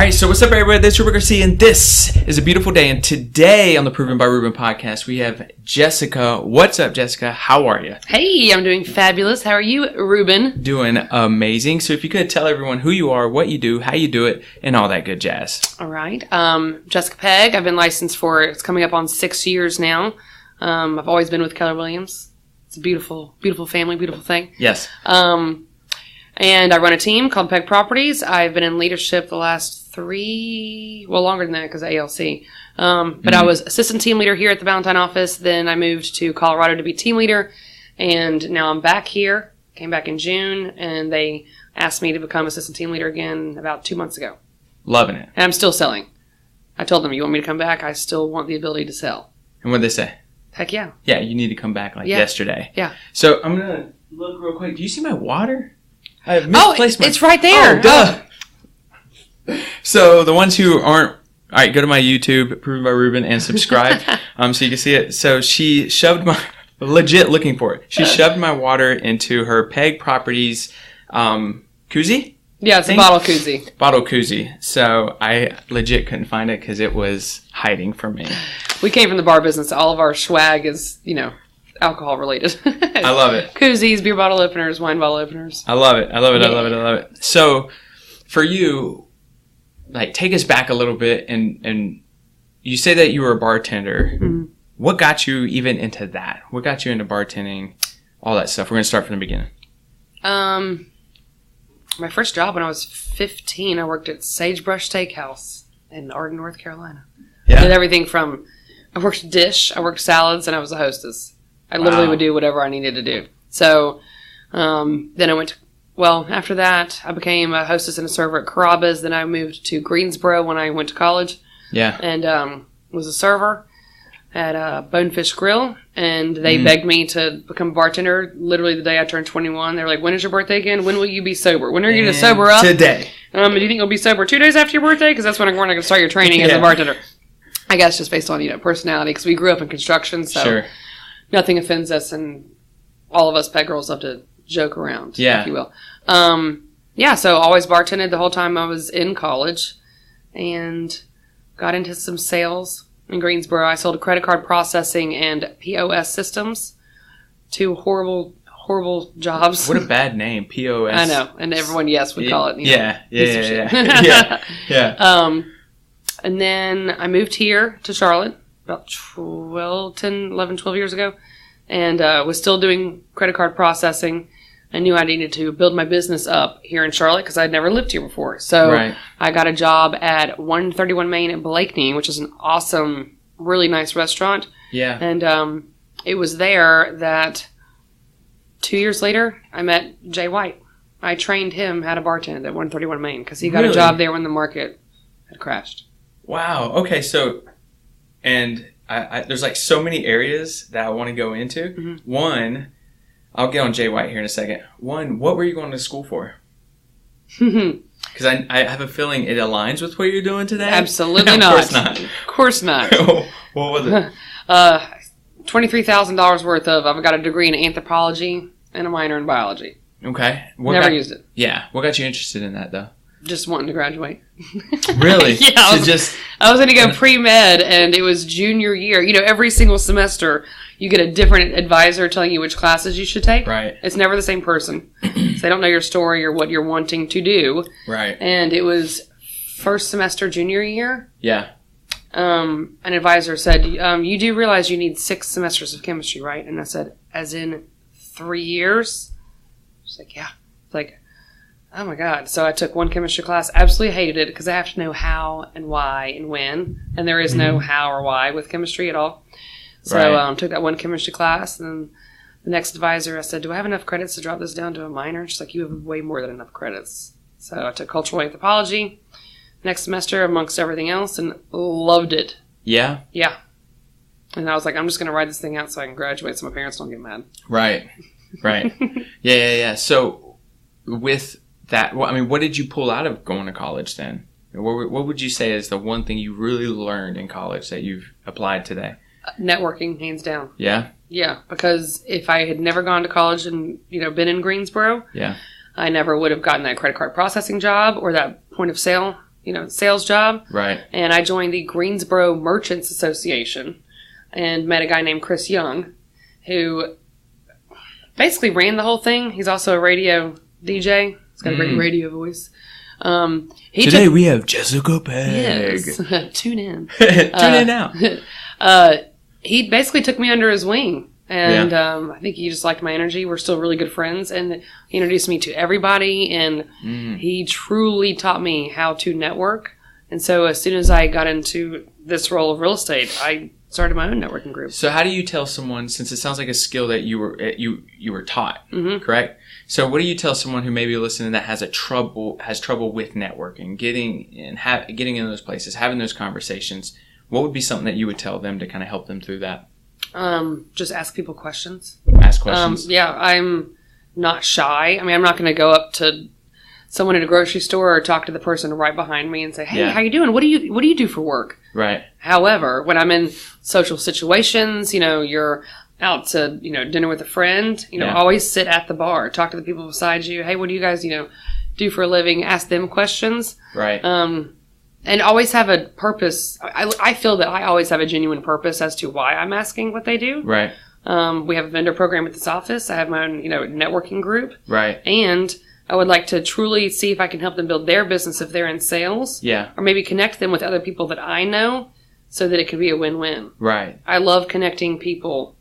right, so what's up, everybody? This is Ruben, and this is a beautiful day. And today on the Proven by Ruben podcast, we have Jessica. What's up, Jessica? How are you? Hey, I'm doing fabulous. How are you, Ruben? Doing amazing. So if you could tell everyone who you are, what you do, how you do it, and all that good jazz. All right. Jessica Pegg. I've been licensed for, it's coming up on 6 years now. I've always been with Keller Williams. It's a beautiful, beautiful family, beautiful thing. Yes. And I run a team called Pegg Properties. I've been in leadership the last longer than that because of ALC. But I was assistant team leader here at the Valentine office. Then I moved to Colorado to be team leader. And now I'm back here. Came back in June. And they asked me to become assistant team leader again about 2 months ago. Loving it. And I'm still selling. I told them, you want me to come back? I still want the ability to sell. And what'd they say? Heck yeah. Yeah, you need to come back yesterday. Yeah. So I'm going to look real quick. Do you see my water? I misplaced it's right there. Oh, duh. So the ones who aren't, all right, go to my YouTube, Proven by Ruben, and subscribe so you can see it. So she shoved legit looking for it. She shoved my water into her Pegg Properties koozie? Yeah, it's a bottle koozie. Bottle koozie. So I legit couldn't find it because it was hiding from me. We came from the bar business. All of our swag is, alcohol related. I love it. Koozies, beer bottle openers, wine bottle openers. I love it. I love it. So for you, take us back a little bit, and you say that you were a bartender. Mm-hmm. What got you even into that? What got you into bartending? All that stuff. We're going to start from the beginning. My first job when I was 15, I worked at Sagebrush Steakhouse in Arden, North Carolina. Yeah. I did everything from, I worked dish, I worked salads, and I was a hostess. I literally would do whatever I needed to do. So, then I went after that, I became a hostess and a server at Carrabba's. Then I moved to Greensboro when I went to college. Yeah. And was a server at Bonefish Grill. And they begged me to become a bartender literally the day I turned 21. They were like, when is your birthday again? When will you be sober? When are you going to sober up? Today. Do you think you'll be sober 2 days after your birthday? Because that's when I'm going to start your training as a bartender. I guess just based on, personality. Because we grew up in construction, so nothing offends us. And all of us Pegg girls love to joke around, if you will. So always bartended the whole time I was in college. And got into some sales in Greensboro. I sold credit card processing and POS systems. 2 horrible, horrible jobs. What a bad name, POS. I know, and everyone, would call it. Yeah. And then I moved here to Charlotte about 12 years ago, and was still doing credit card processing. I knew I needed to build my business up here in Charlotte because I'd never lived here before. So I got a job at 131 Main at Blakeney, which is an awesome, really nice restaurant. Yeah. And it was there that 2 years later, I met Jay White. I trained him how to bartend at 131 Main because he got a job there when the market had crashed. Wow. Okay. So, and I there's so many areas that I want to go into. Mm-hmm. One, I'll get on Jay White here in a second. One, what were you going to school for? Because I have a feeling it aligns with what you're doing today. Absolutely not. Of course not. What was it? $23,000 worth of, I've got a degree in anthropology and a minor in biology. Okay. Never used it. Yeah. What got you interested in that, though? Just wanting to graduate. Really? Yeah. I was going to go pre-med, and it was junior year. Every single semester, you get a different advisor telling you which classes you should take. Right. It's never the same person. So they don't know your story or what you're wanting to do. Right. And it was first semester junior year. Yeah. An advisor said, you do realize you need 6 semesters of chemistry, right? And I said, as in 3 years? She's like, yeah. It's like, oh my God. So I took one chemistry class, absolutely hated it because I have to know how and why and when. And there is no how or why with chemistry at all. So took that one chemistry class. And then the next advisor, I said, do I have enough credits to drop this down to a minor? She's like, you have way more than enough credits. So I took cultural anthropology next semester amongst everything else and loved it. Yeah? Yeah. And I was like, I'm just going to ride this thing out so I can graduate so my parents don't get mad. Right. Yeah. So with that, what did you pull out of going to college then? What would you say is the one thing you really learned in college that you've applied today? Networking, hands down. Yeah? Yeah, because if I had never gone to college and, been in Greensboro, I never would have gotten that credit card processing job or that point of sale sales job. Right. And I joined the Greensboro Merchants Association and met a guy named Chris Young, who basically ran the whole thing. He's also a radio DJ. He's got a great radio voice. Today we have Jessica Pegg. Yes. Tune in. Tune in now. He basically took me under his wing. And I think he just liked my energy. We're still really good friends. And he introduced me to everybody. And he truly taught me how to network. And so as soon as I got into this role of real estate, I started my own networking group. So how do you tell someone, since it sounds like a skill that you were taught, correct? So what do you tell someone who may be listening that has trouble with networking, getting in those places, having those conversations? What would be something that you would tell them to kind of help them through that? Just ask people questions. Ask questions. I'm not shy. I mean, I'm not going to go up to someone at a grocery store or talk to the person right behind me and say, "Hey, how you doing? What do you do for work?" Right. However, when I'm in social situations, you're out to, dinner with a friend, always sit at the bar, talk to the people beside you. Hey, what do you guys, do for a living? Ask them questions. Right. And always have a purpose. I feel that I always have a genuine purpose as to why I'm asking what they do. Right. We have a vendor program at this office. I have my own, networking group. Right. And I would like to truly see if I can help them build their business if they're in sales. Yeah. Or maybe connect them with other people that I know so that it can be a win-win. Right. I love connecting people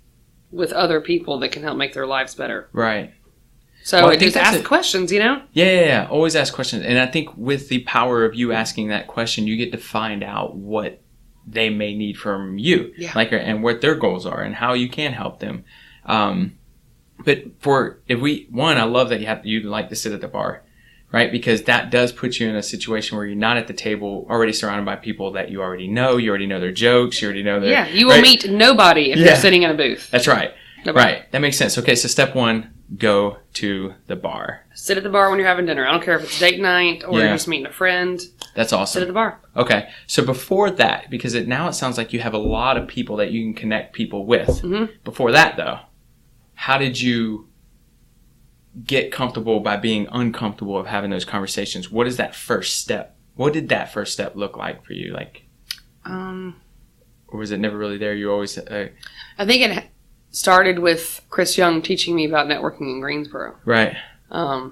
with other people that can help make their lives better. Right. So just ask questions, Yeah. Always ask questions. And I think with the power of you asking that question, you get to find out what they may need from you. Yeah. And what their goals are and how you can help them. But I love that you like to sit at the bar, right? Because that does put you in a situation where you're not at the table already surrounded by people that you already know their jokes, you already know their... Yeah, you will meet nobody if you're sitting in a booth. That's right. Nobody. Right. That makes sense. Okay, so step one, go to the bar. Sit at the bar when you're having dinner. I don't care if it's date night or you're just meeting a friend. That's awesome. Sit at the bar. Okay. So before that, because now it sounds like you have a lot of people that you can connect people with. Mm-hmm. Before that, though, how did you get comfortable by being uncomfortable of having those conversations? What is that first step? What did that first step look like for you? Or was it never really there? You always... I think it started with Chris Young teaching me about networking in Greensboro. Right. I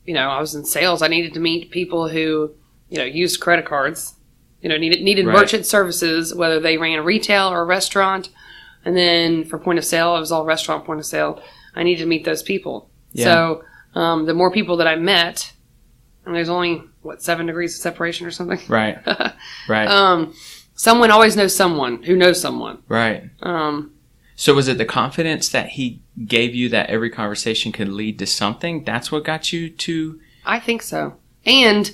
was in sales. I needed to meet people who, used credit cards, needed merchant services, whether they ran retail or a restaurant. And then for point of sale, it was all restaurant point of sale. I needed to meet those people. Yeah. So the more people that I met, and there's only, 7 degrees of separation or something? Right. Right. Someone always knows someone who knows someone. Right. So was it the confidence that he gave you that every conversation could lead to something? That's what got you to... I think so. And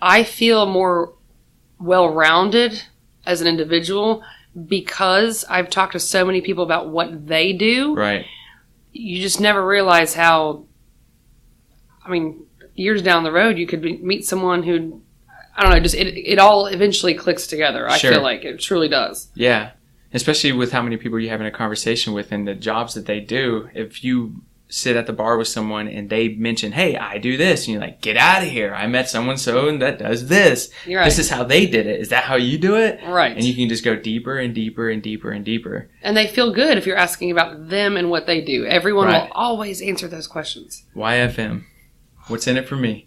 I feel more well-rounded as an individual because I've talked to so many people about what they do. Right. You just never realize how... years down the road, you could meet someone who... I don't know, just it all eventually clicks together. I feel like it truly does. Yeah. Especially with how many people you're having a conversation with and the jobs that they do. If you sit at the bar with someone and they mention, hey, I do this. And you're like, get out of here. I met someone and that does this. You're right. This is how they did it. Is that how you do it? Right. And you can just go deeper and deeper and deeper and deeper. And they feel good if you're asking about them and what they do. Everyone will always answer those questions. YFM. What's in it for me?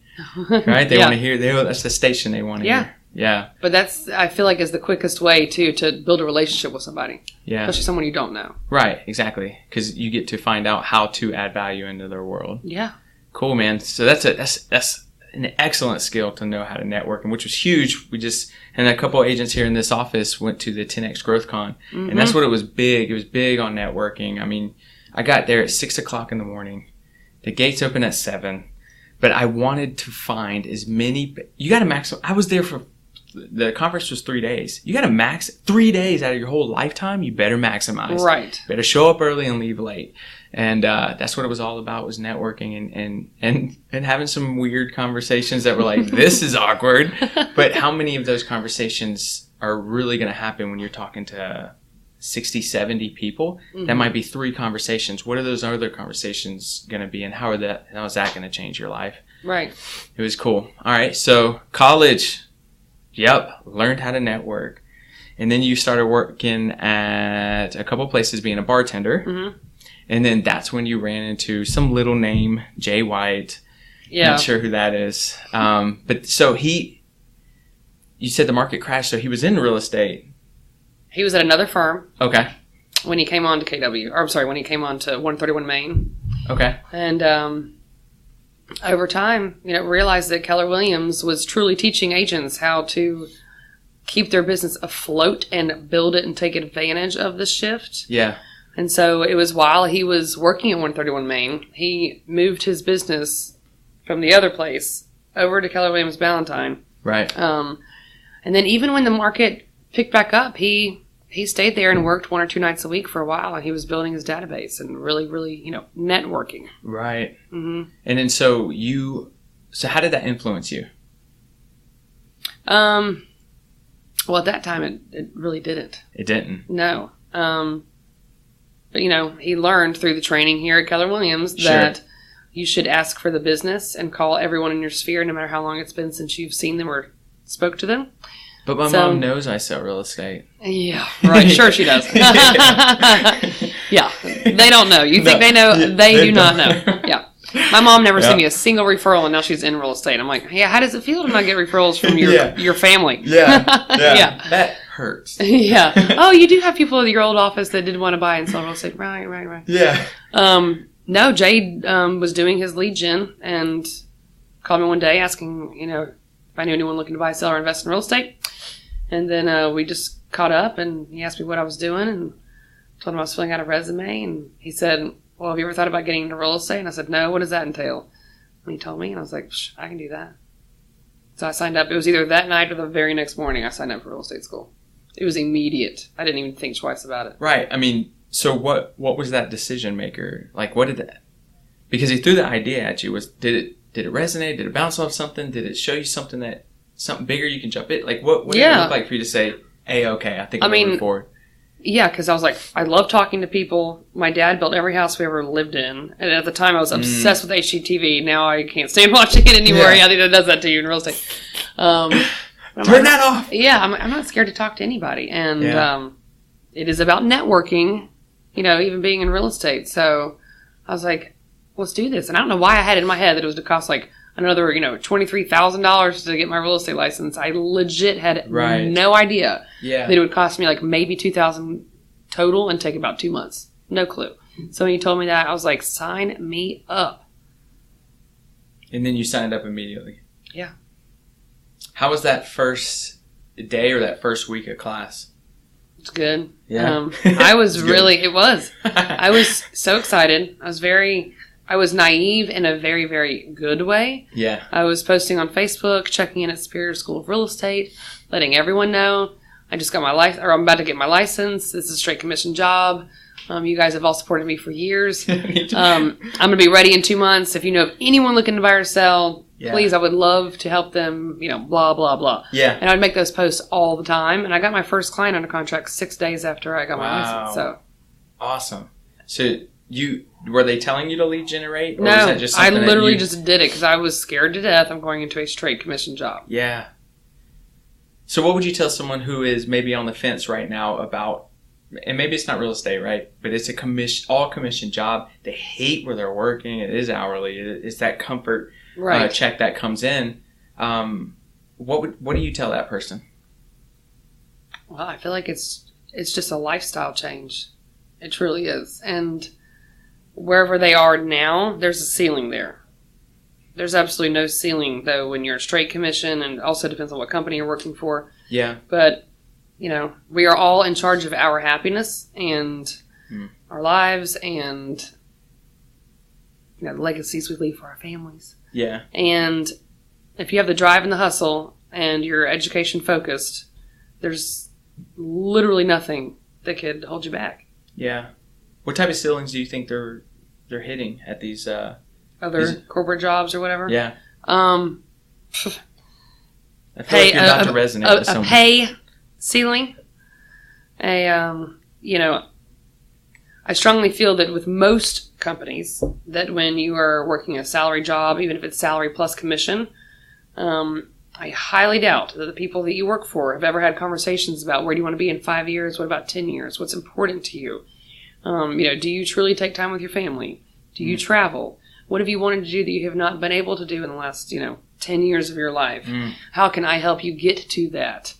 Right? They want to hear. That's the station they want to hear. Yeah. But I feel like, is the quickest way, to build a relationship with somebody. Yeah. Especially someone you don't know. Right. Exactly. Because you get to find out how to add value into their world. Yeah. Cool, man. So that's an excellent skill to know how to network, and which was huge. And a couple of agents here in this office went to the 10X Growth Con, and that's what it was big. It was big on networking. I got there at 6:00 in the morning. The gates open at 7. But I wanted to find as many... You got to max... I was there for... The conference was 3 days. You got to max 3 days out of your whole lifetime. You better maximize. Right. Better show up early and leave late. And that's what it was all about, was networking and having some weird conversations that were like, this is awkward. But how many of those conversations are really going to happen when you're talking to 60, 70 people, that might be 3 conversations. What are those other conversations going to be, and how is that going to change your life? Right. It was cool. All right. So college, learned how to network. And then you started working at a couple places being a bartender. Mm-hmm. And then that's when you ran into some little name, Jay White. Yeah. Not sure who that is. But so you said the market crashed, so he was in real estate. He was at another firm. Okay. When he came on to KW, or I'm sorry, when he came on to 131 Main. Okay. And over time, realized that Keller Williams was truly teaching agents how to keep their business afloat and build it and take advantage of the shift. Yeah. And so it was while he was working at 131 Main, he moved his business from the other place over to Keller Williams Ballantyne. Right. And then even when the market picked back up, he stayed there and worked 1 or 2 nights a week for a while, and he was building his database and really, really, networking. Right. Mm-hmm. And then so how did that influence you? Well, at that time, it really didn't. It didn't? No. But, he learned through the training here at Keller Williams that you should ask for the business and call everyone in your sphere, no matter how long it's been since you've seen them or spoke to them. But my mom knows I sell real estate. Yeah, right. Sure she does. Yeah. They don't know. You think they know? They do not know. Yeah. My mom never sent me a single referral, and now she's in real estate. I'm like, yeah, how does it feel to not get referrals from your family? Yeah. That hurts. Yeah. Oh, you do have people in your old office that did want to buy and sell real estate. Right. Yeah. No, Jade was doing his lead gen and called me one day asking, if I knew anyone looking to buy, sell, or invest in real estate. And then we just caught up, and he asked me what I was doing, and told him I was filling out a resume. And he said, well, have you ever thought about getting into real estate? And I said, no, what does that entail? And he told me, and I was like, I can do that. So I signed up. It was either that night or the very next morning I signed up for real estate school. It was immediate. I didn't even think twice about it. Right. I mean, so what was that decision maker? Like, what did that... Because he threw the idea at you. Did it resonate? Did it bounce off something? Did it show you something bigger you can jump in? Like, what did it look like for you to say, hey, okay, I think I'm moving forward? Yeah, because I was like, I love talking to people. My dad built every house we ever lived in. And at the time, I was obsessed with HGTV. Now I can't stand watching it anymore. Yeah. I think that does that to you in real estate. Turn that off! Yeah, I'm not scared to talk to anybody. And it is about networking, even being in real estate. So I was like, let's do this. And I don't know why I had it in my head that it was to cost like another, $23,000 to get my real estate license. I legit had no idea that it would cost me like maybe $2,000 total and take about 2 months. No clue. So when he told me that, I was like, sign me up. And then you signed up immediately. Yeah. How was that first day or that first week of class? It's good. Yeah. I was it was. I was so excited. I was naive in a very, very good way. Yeah. I was posting on Facebook, checking in at Superior School of Real Estate, letting everyone know I just got my license, or I'm about to get my license. This is a straight commission job. You guys have all supported me for years. I'm going to be ready in 2 months. If you know of anyone looking to buy or sell, please, I would love to help them, blah, blah, blah. Yeah. And I would make those posts all the time. And I got my first client under contract 6 days after I got my license. So awesome. So were they telling you to lead generate? Or no, was that just I literally just did it because I was scared to death. I'm going into a straight commission job. Yeah. So what would you tell someone who is maybe on the fence right now about, and maybe it's not real estate, right? But it's all commission job. They hate where they're working. It is hourly. It's that comfort check that comes in. What do you tell that person? Well, I feel like it's just a lifestyle change. It truly is. And wherever they are now, there's a ceiling there. There's absolutely no ceiling, though, when you're a straight commission, and also depends on what company you're working for. Yeah. But, we are all in charge of our happiness and our lives and, the legacies we leave for our families. Yeah. And if you have the drive and the hustle and you're education focused, there's literally nothing that could hold you back. Yeah. What type of ceilings do you think they're hitting at these other corporate jobs or whatever? Yeah. I feel like you're about to resonate with someone. A pay ceiling, a I strongly feel that with most companies, that when you are working a salary job, even if it's salary plus commission, I highly doubt that the people that you work for have ever had conversations about where do you want to be in 5 years, what about 10 years, what's important to you. Do you truly take time with your family? Do you travel? What have you wanted to do that you have not been able to do in the last, 10 years of your life? How can I help you get to that?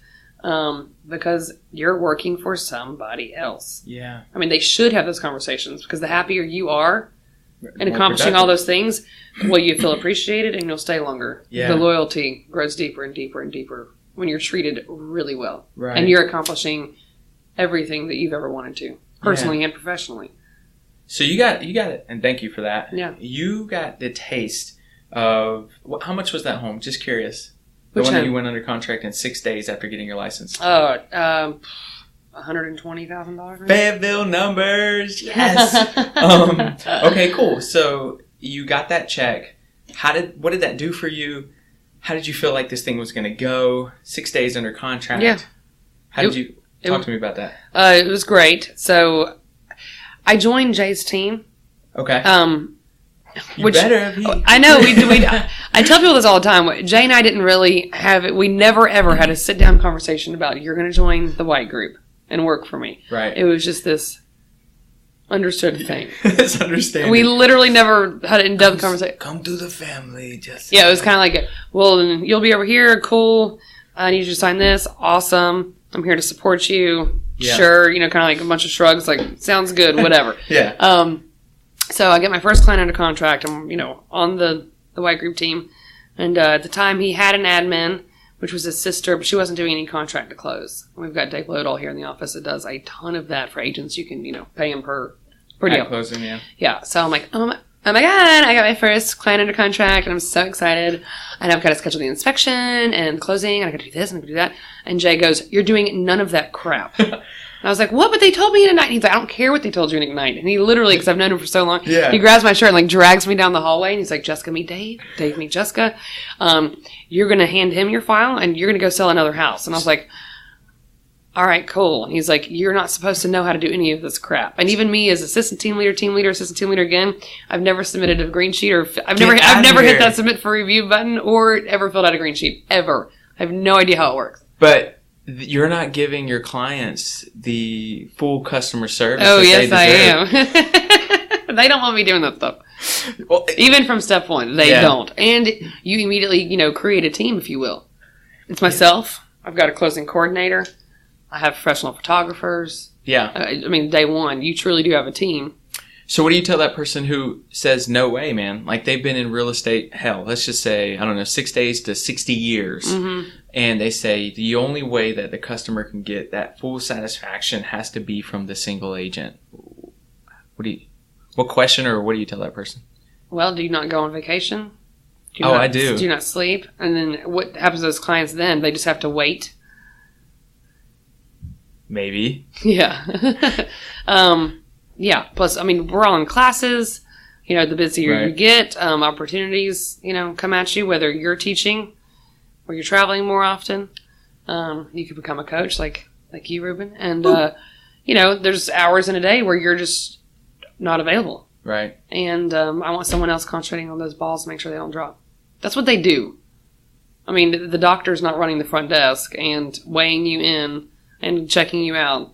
Because you're working for somebody else. Yeah. I mean, they should have those conversations because the happier you are in accomplishing all those things, well, you feel appreciated and you'll stay longer. Yeah. The loyalty grows deeper and deeper and deeper when you're treated really well. Right. And you're accomplishing everything that you've ever wanted to, personally and professionally. So you got it, and thank you for that. Yeah. You got the taste of, how much was that home? Just curious. The Which one home? that you went under contract in 6 days after getting your license. $120,000. Fayetteville numbers, yes. Okay, cool. So you got that check. What did that do for you? How did you feel like this thing was going to go? 6 days under contract. Yeah. How did you talk to me about that? It was great. So I joined Jay's team. Okay. Which, better be. I know. I tell people this all the time. Jay and I didn't really have it. We never ever had a sit down conversation about you're going to join the white group and work for me. Right. It was just this understood thing. It's understandable. We literally never had an in-depth conversation. Come to the family, Jessica. Yeah, it was kind of like, well, you'll be over here. Cool. I need you to sign this. Awesome. I'm here to support you. Yeah. Sure. Kind of like a bunch of shrugs. Like, sounds good. Whatever. Yeah. So I get my first client under contract. I'm, on the white group team. And at the time, he had an admin, which was his sister, but she wasn't doing any contract to close. We've got Dave Lodall here in the office that does a ton of that for agents. You can, pay him per deal. At closing, yeah. Yeah. So I'm like, oh my God, I got my first client under contract, and I'm so excited. And I've got to schedule the inspection and closing, and I got to do this and I got to do that. And Jay goes, you're doing none of that crap. And I was like, what? But they told me in Ignite. And he's like, I don't care what they told you in Ignite. And he literally, because I've known him for so long, he grabs my shirt and drags me down the hallway. And he's like, Jessica, meet Dave. Dave, meet Jessica. You're going to hand him your file and you're going to go sell another house. And I was like, all right, cool. And he's like, you're not supposed to know how to do any of this crap. And even me as assistant team leader, assistant team leader again, I've never submitted a green sheet or I've never hit that submit for review button or ever filled out a green sheet ever. I have no idea how it works. But you're not giving your clients the full customer service. Oh, yes, I am. They don't want me doing that stuff. Well, even from step one, they don't. And you immediately, create a team, if you will. It's myself. I've got a closing coordinator. I have professional photographers. Yeah. Day one, you truly do have a team. So what do you tell that person who says, no way, man? Like they've been in real estate, hell, let's just say, 6 days to 60 years. Mm-hmm. And they say the only way that the customer can get that full satisfaction has to be from the single agent. What question or what do you tell that person? Well, do you not go on vacation? I do. Do you not sleep? And then what happens to those clients then? They just have to wait? Maybe. Yeah. Yeah. Plus, we're all in classes. The busier you get, opportunities, come at you, whether you're teaching or you're traveling more often. You could become a coach like you, Ruben. And, there's hours in a day where you're just not available. Right. And I want someone else concentrating on those balls to make sure they don't drop. That's what they do. The doctor's not running the front desk and weighing you in and checking you out.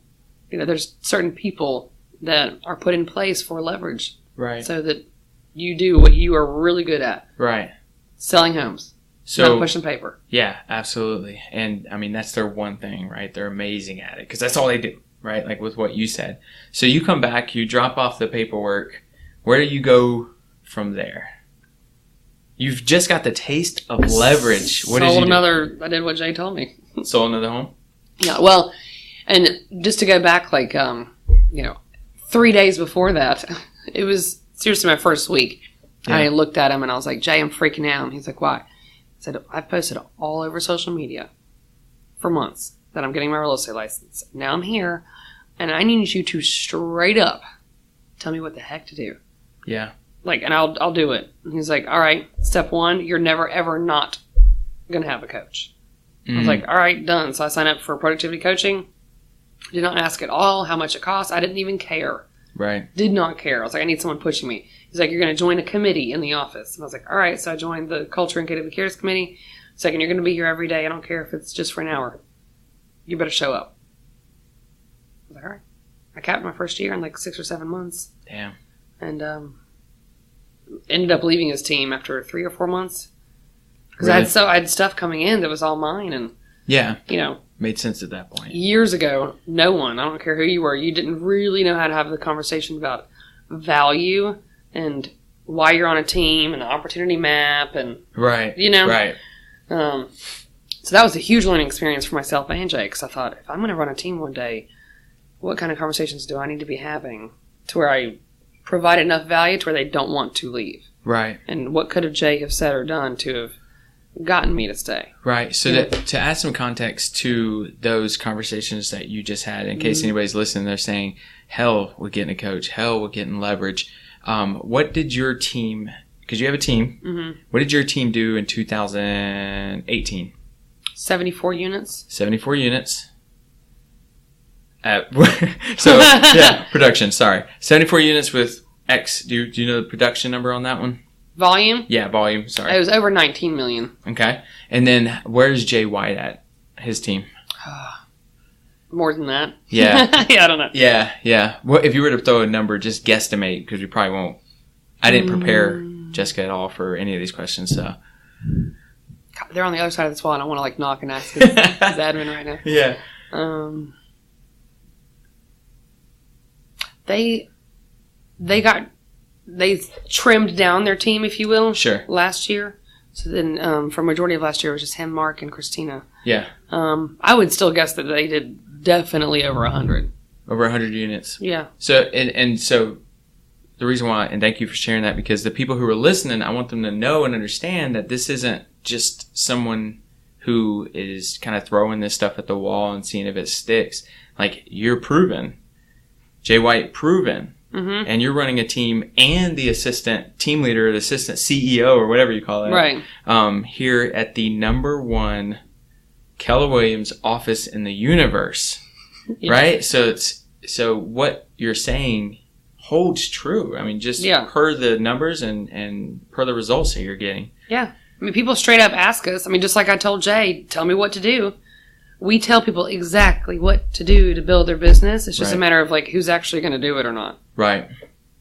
There's certain people that are put in place for leverage. Right. So that you do what you are really good at. Right. Selling homes. So, not pushing paper. Yeah, absolutely. And, that's their one thing, right? They're amazing at it because that's all they do, right? Like with what you said. So you come back, you drop off the paperwork. Where do you go from there? You've just got the taste of leverage. What did you do? I did what Jay told me. Sold another home? Yeah, well, and just to go back 3 days before that, it was seriously my first week. Yeah. I looked at him and I was like, Jay, I'm freaking out. And he's like, why? I said, I've posted all over social media for months that I'm getting my real estate license. Now I'm here and I need you to straight up tell me what the heck to do. Yeah. And I'll do it. And he's like, all right, step one, you're never ever not going to have a coach. I was like, all right, done. So I signed up for productivity coaching. Did not ask at all how much it cost. I didn't even care. Right. Did not care. I was like, I need someone pushing me. He's like, you're going to join a committee in the office. And I was like, all right. So I joined the Culture and Creative Cares Committee. Second, you're going to be here every day. I don't care if it's just for an hour. You better show up. I was like, all right. I capped my first year in like 6 or 7 months. Damn. And ended up leaving his team after 3 or 4 months. Because Really? I had stuff coming in that was all mine. And, Yeah. you know, Made sense at that point. years ago, no one, I don't care who you were, you didn't really know how to have the conversation about value and why you're on a team and the opportunity map and, Right. you know. Right. So that was a huge learning experience for myself and Jay, because I thought, if I'm going to run a team one day, what kind of conversations do I need to be having to where I provide enough value to where they don't want to leave? Right. And what could have Jay have said or done to have gotten me to stay? Right. So to add some context to those conversations that you just had, in case anybody's listening, they're saying, hell with getting a coach, hell with getting leverage. What did your team, because you have a team, what did your team do in 2018? 74 units. 74 units. Production, sorry. 74 units with X. Do you know the production number on that one? Volume? Yeah, volume, sorry. It was over 19 million. Okay. And then where's Jay White at, his team? More than that. Yeah. Yeah, I don't know. Yeah. Well, if you were to throw a number, just guesstimate, because we probably won't. I didn't prepare Jessica at all for any of these questions, so. God, they're on the other side of this wall, and I want to like knock and ask his admin right now. Yeah. They trimmed down their team, if you will. Sure. Last year. So then, for majority of last year, it was just him, Mark, and Christina. Yeah. I would still guess that they did definitely over 100. Over 100 units. Yeah. So, and so the reason why, and thank you for sharing that, because the people who are listening, I want them to know and understand that this isn't just someone who is kind of throwing this stuff at the wall and seeing if it sticks. Like, you're proven. Jay White proven. Mm-hmm. And you're running a team and the assistant team leader, the assistant CEO, or whatever you call it. Right. Here at the #1 Keller Williams office in the universe. Yeah. Right? So what you're saying holds true. I mean, just per the numbers and per the results that you're getting. Yeah. I mean, people straight up ask us. I mean, just like I told Jay, tell me what to do. We tell people exactly what to do to build their business. It's just a matter of like who's actually going to do it or not. Right.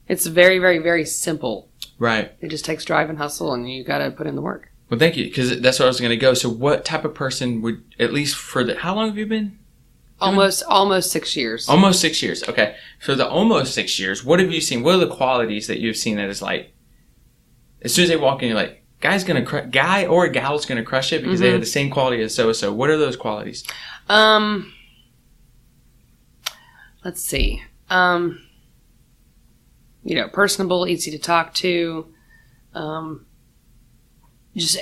It's very, very, very simple. Right. It just takes drive and hustle, and you got to put in the work. Well, thank you, because that's where I was going to go. So what type of person would, at least for the, how long have you been? Almost 6 years. Almost 6 years. Okay. For the almost 6 years, what have you seen? What are the qualities that you've seen that is like, as soon as they walk in, you're like, guy or gal's going to crush it because they have the same quality as so-and-so. What are those qualities? Let's see. Personable, easy to talk to. Just,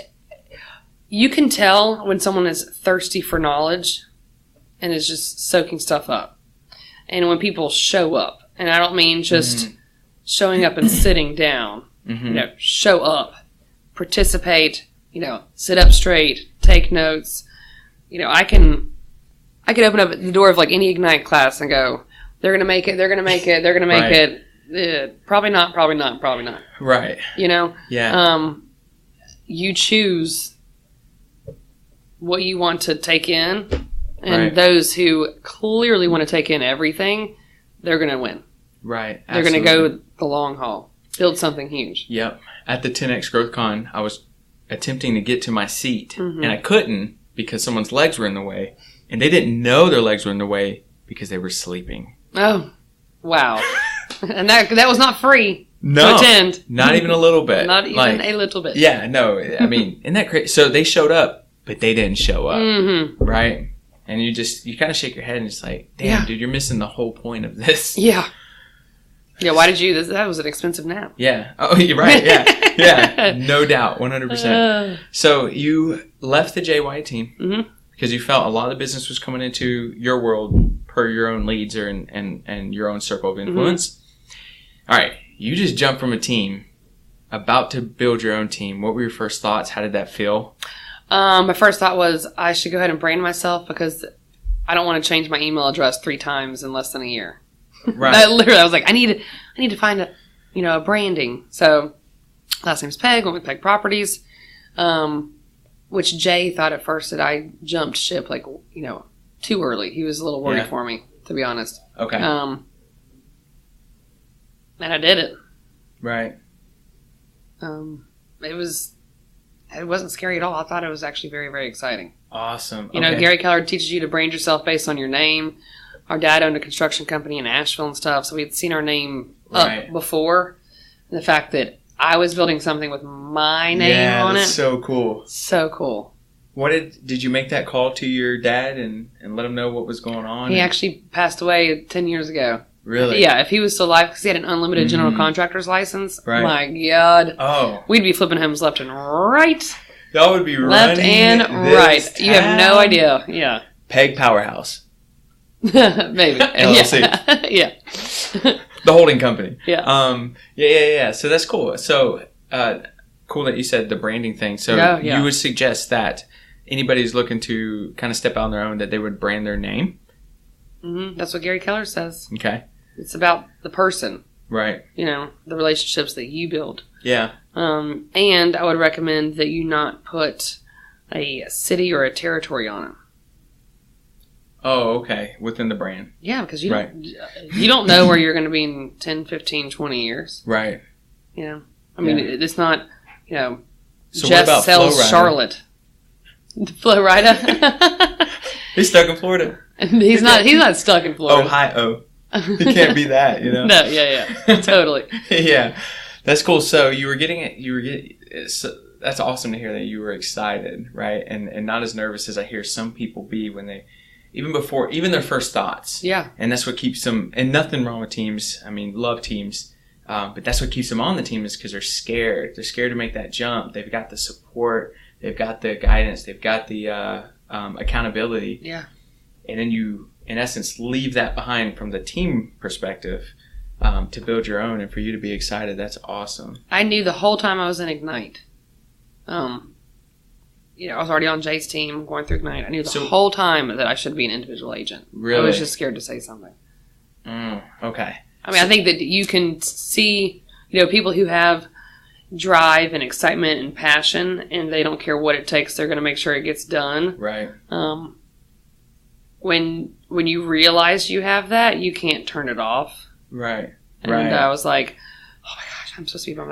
you can tell when someone is thirsty for knowledge and is just soaking stuff up. And when people show up, and I don't mean just showing up and sitting down, show up. Participate, sit up straight, take notes. I can open up the door of like any Ignite class and go, they're going to make it, they're going to make it, they're going to make it. Probably not. Right. Yeah. You choose what you want to take in, and those who clearly want to take in everything, they're going to win. Right. They're going to go the long haul. Build something huge. Yep. At the 10X Growth Con, I was attempting to get to my seat, and I couldn't because someone's legs were in the way, and they didn't know their legs were in the way because they were sleeping. Oh, wow. And that was not free to attend. Not even a little bit. Not even a little bit. Yeah, no. I mean, isn't that crazy? So they showed up, but they didn't show up, right? And you kind of shake your head and it's like, damn, dude, you're missing the whole point of this. Yeah. Yeah, why did you? That was an expensive nap. Yeah. Oh, you're right. Yeah. Yeah. No doubt. 100%. So you left the Jay White team because you felt a lot of the business was coming into your world per your own leads and your own circle of influence. All right. You just jumped from a team about to build your own team. What were your first thoughts? How did that feel? My first thought was I should go ahead and brand myself because I don't want to change my email address 3 times in less than a year. Right. I was like, I need to find a branding. So last name's Pegg, went with Pegg Properties, which Jay thought at first that I jumped ship too early. He was a little worried for me, to be honest. Okay. And I did it. Right. It wasn't scary at all. I thought it was actually very, very exciting. Awesome. Gary Keller teaches you to brand yourself based on your name. Our dad owned a construction company in Asheville and stuff, so we had seen our name up before. And the fact that I was building something with my name on it. Yeah, so cool. So cool. Did you make that call to your dad and let him know what was going on? He actually passed away 10 years ago. Really? Yeah, if he was still alive, because he had an unlimited general contractor's license. Right. My God. Oh. We'd be flipping homes left and right. Y'all would be left running and right. town. You have no idea. Yeah. Pegg Powerhouse. Maybe. LLC. Yeah. The holding company. Yeah. Yeah. So that's cool. So, cool that you said the branding thing. So you would suggest that anybody who's looking to kind of step out on their own, that they would brand their name? Mm-hmm. That's what Gary Keller says. Okay. It's about the person. Right. The relationships that you build. Yeah. And I would recommend that you not put a city or a territory on it. Oh, okay. Within the brand. Yeah, because you don't know where you're going to be in 10, 15, 20 years. Right. I mean, it's not, So Jess what about sells Flo Rida? Charlotte. Flo Rida? He's stuck in Florida. He's not stuck in Florida. Ohio. He can't be that, No, yeah. Totally. Yeah. That's cool. So that's awesome to hear that you were excited, right? And not as nervous as I hear some people be when they, even their first thoughts. Yeah. And that's what keeps them, and nothing wrong with teams. I mean, love teams. But that's what keeps them on the team, is because they're scared. They're scared to make that jump. They've got the support. They've got the guidance. They've got the accountability. Yeah. And then you, in essence, leave that behind from the team perspective to build your own, and for you to be excited. That's awesome. I knew the whole time I was in Ignite. I was already on Jay's team going through Ignite. I knew the whole time that I should be an individual agent. Really? I was just scared to say something. Okay. I mean, I think that you can see, people who have drive and excitement and passion, and they don't care what it takes. They're going to make sure it gets done. Right. When you realize you have that, you can't turn it off. Right. And I was like, oh my gosh, I'm supposed to be on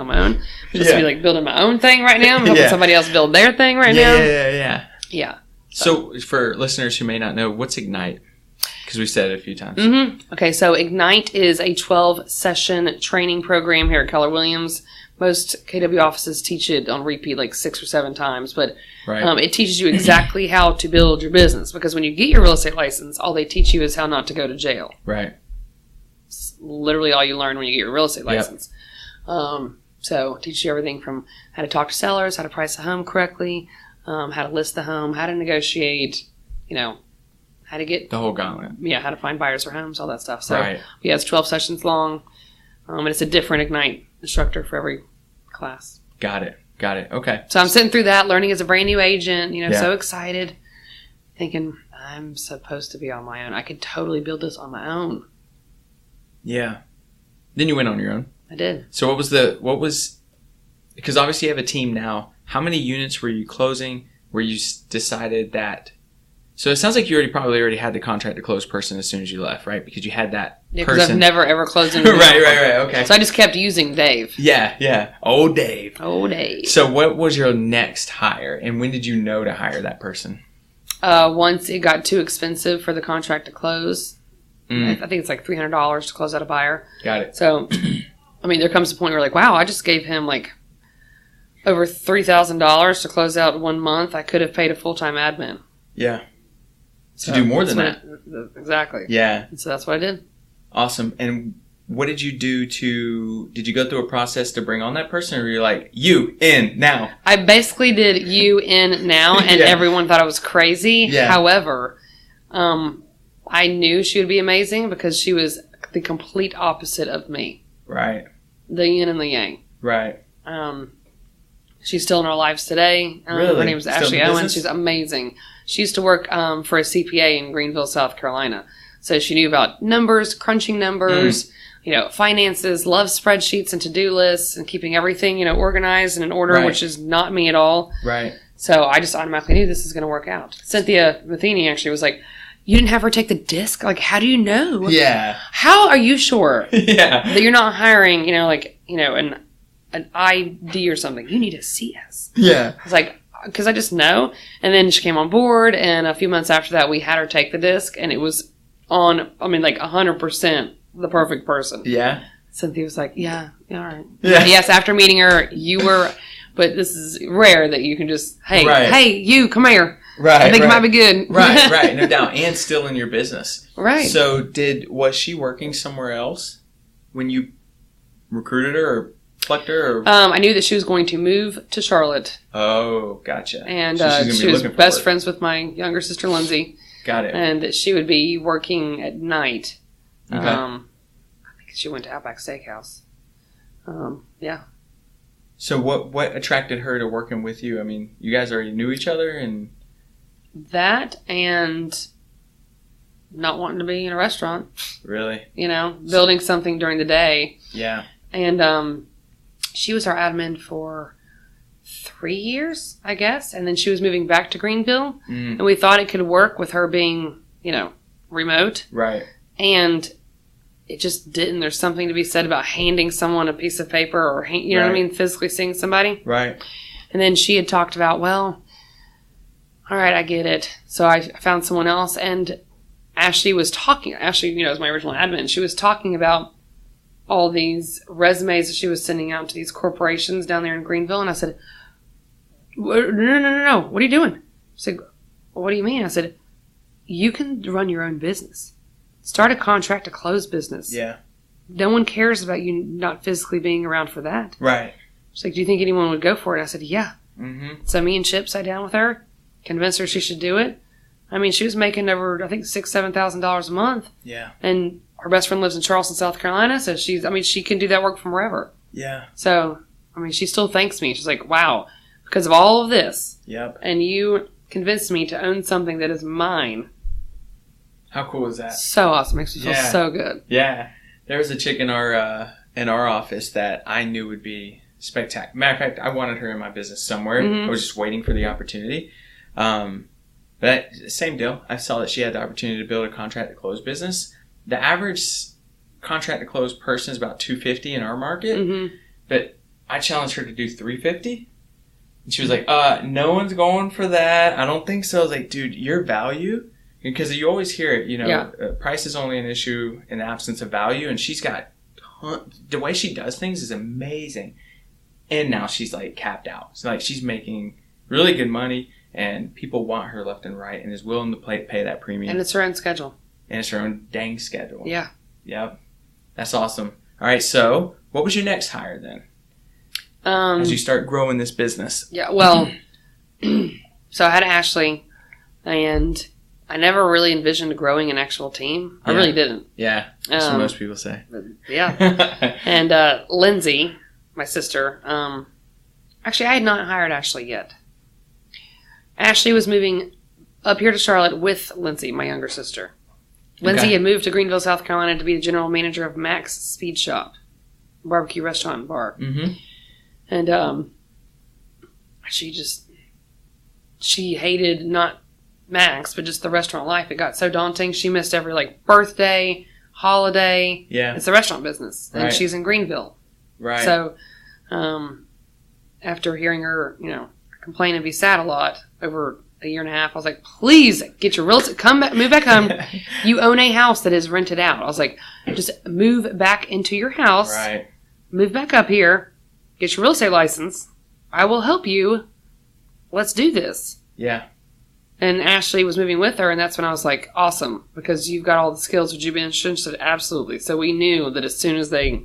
my own. I'm supposed to be building my own thing right now. I'm helping somebody else build their thing right now. Yeah. So for listeners who may not know, what's Ignite? Because we've said it a few times. Mm-hmm. Okay, so Ignite is a 12-session training program here at Keller Williams. Most KW offices teach it on repeat 6 or 7 times, but it teaches you exactly how to build your business. Because when you get your real estate license, all they teach you is how not to go to jail. Right. It's literally all you learn when you get your real estate license. So it teaches you everything from how to talk to sellers, how to price a home correctly, how to list the home, how to negotiate, how to get the whole gauntlet. Yeah, how to find buyers for homes, all that stuff. So it's 12 sessions long, and it's a different Ignite instructor for every class. Got it. Okay. So I'm sitting through that, learning as a brand new agent, so excited, thinking I'm supposed to be on my own. I could totally build this on my own. Yeah. Then you went on your own. I did. So what was, because obviously you have a team now. How many units were you closing where you decided that? So it sounds like you probably already had the contract to close person as soon as you left, right? Because you had that person. Because I've never ever closed in. Right. Okay. So I just kept using Dave. Yeah. Oh, Dave. So what was your next hire, and when did you know to hire that person? Once it got too expensive for the contract to close. I think it's $300 to close out a buyer. Got it. So, I mean, there comes a point where wow, I just gave him over $3,000 to close out 1 month. I could have paid a full-time admin. Yeah. To do more than that. Exactly. Yeah. And so that's what I did. Awesome. And what did you do did you go through a process to bring on that person, or were you like, you in now? I basically did you in now, and everyone thought I was crazy. Yeah. However, I knew she would be amazing because she was the complete opposite of me. Right. The yin and the yang. Right. She's still in our lives today. Really? Her name is Still Ashley in the Owen. business? She's amazing. She used to work for a CPA in Greenville, South Carolina. So she knew about numbers, crunching numbers, finances, loves spreadsheets and to-do lists and keeping everything, organized and in order, Right. which is not me at all. Right. So I just automatically knew this is going to work out. Cynthia Matheny actually was like, you didn't have her take the disc? Like, how do you know? Yeah. How are you sure Yeah. that you're not hiring, an ID or something? You need a CS. Yeah. I was like, because I just know. And then she came on board, and a few months after that, we had her take the disc, and it was 100% the perfect person. Yeah. Cynthia was like, yeah, all right. Yeah. Yes, after meeting her, you were, but this is rare that you can just, hey, you, come here. Right. I think it might be good. Right. No doubt. And still in your business. Right. So was she working somewhere else when you recruited her or plucked her? Or? I knew that she was going to move to Charlotte. Oh, gotcha. And So she's she was looking for best work. friends with my younger sister, Lindsay. Got it. And that she would be working at night. Okay. I think she went to Outback Steakhouse. Yeah. So what attracted her to working with you? I mean, you guys already knew each other and... That and not wanting to be in a restaurant. Really? Building something during the day. Yeah. And she was our admin for 3 years, I guess. And then she was moving back to Greenville. And we thought it could work with her being, remote. Right. And it just didn't. There's something to be said about handing someone a piece of paper or, know what I mean, physically seeing somebody. Right. And then she had talked about, well, all right, I get it. So I found someone else, and Ashley was talking. Ashley, is my original admin. She was talking about all these resumes that she was sending out to these corporations down there in Greenville, and I said, no. What are you doing? She said, what do you mean? I said, you can run your own business. Start a contract to close business. Yeah. No one cares about you not physically being around for that. Right. She's like, do you think anyone would go for it? I said, yeah. Mm-hmm. So me and Chip sat down with her, convinced her she should do it. I mean, she was making over, I think, $6,000-$7,000 a month. Yeah. And her best friend lives in Charleston, South Carolina, so she can do that work from wherever. Yeah. So, she still thanks me. She's like, wow, because of all of this. Yep. And you convinced me to own something that is mine. How cool is that? So awesome. Makes me feel so good. Yeah. There was a chick in our office that I knew would be spectacular. Matter of fact, I wanted her in my business somewhere. Mm-hmm. I was just waiting for the opportunity. But same deal. I saw that she had the opportunity to build a contract to close business. The average contract to close person is about $250 in our market. Mm-hmm. But I challenged her to do $350. And she was like, no one's going for that. I don't think so. I was like, dude, your value, because you always hear it, price is only an issue in the absence of value. And she's got the way she does things is amazing. And now she's like capped out. So like she's making really good money, and people want her left and right, and is willing to pay that premium. And it's her own schedule. And it's her own dang schedule. Yeah. Yep. That's awesome. All right. So what was your next hire then? As you start growing this business. Yeah. Well, so I had Ashley, and I never really envisioned growing an actual team. I really didn't. Yeah. That's what most people say. Yeah. And Lindsay, my sister, actually I had not hired Ashley yet. Ashley was moving up here to Charlotte with Lindsay, my younger sister. Lindsay had moved to Greenville, South Carolina to be the general manager of Mac's Speed Shop, barbecue restaurant and bar. Mm-hmm. And she hated not Mac's, but just the restaurant life. It got so daunting. She missed every birthday, holiday. Yeah. It's the restaurant business. And Right. she's in Greenville. Right. So after hearing her, complain and be sad a lot over a year and a half, I was like, please get your real estate, move back home. You own a house that is rented out. I was like, just move back into your house. Right. Move back up here. Get your real estate license. I will help you. Let's do this. Yeah. And Ashley was moving with her, and that's when I was like, awesome, because you've got all the skills. Would you be interested? She said, absolutely. So we knew that as soon as they,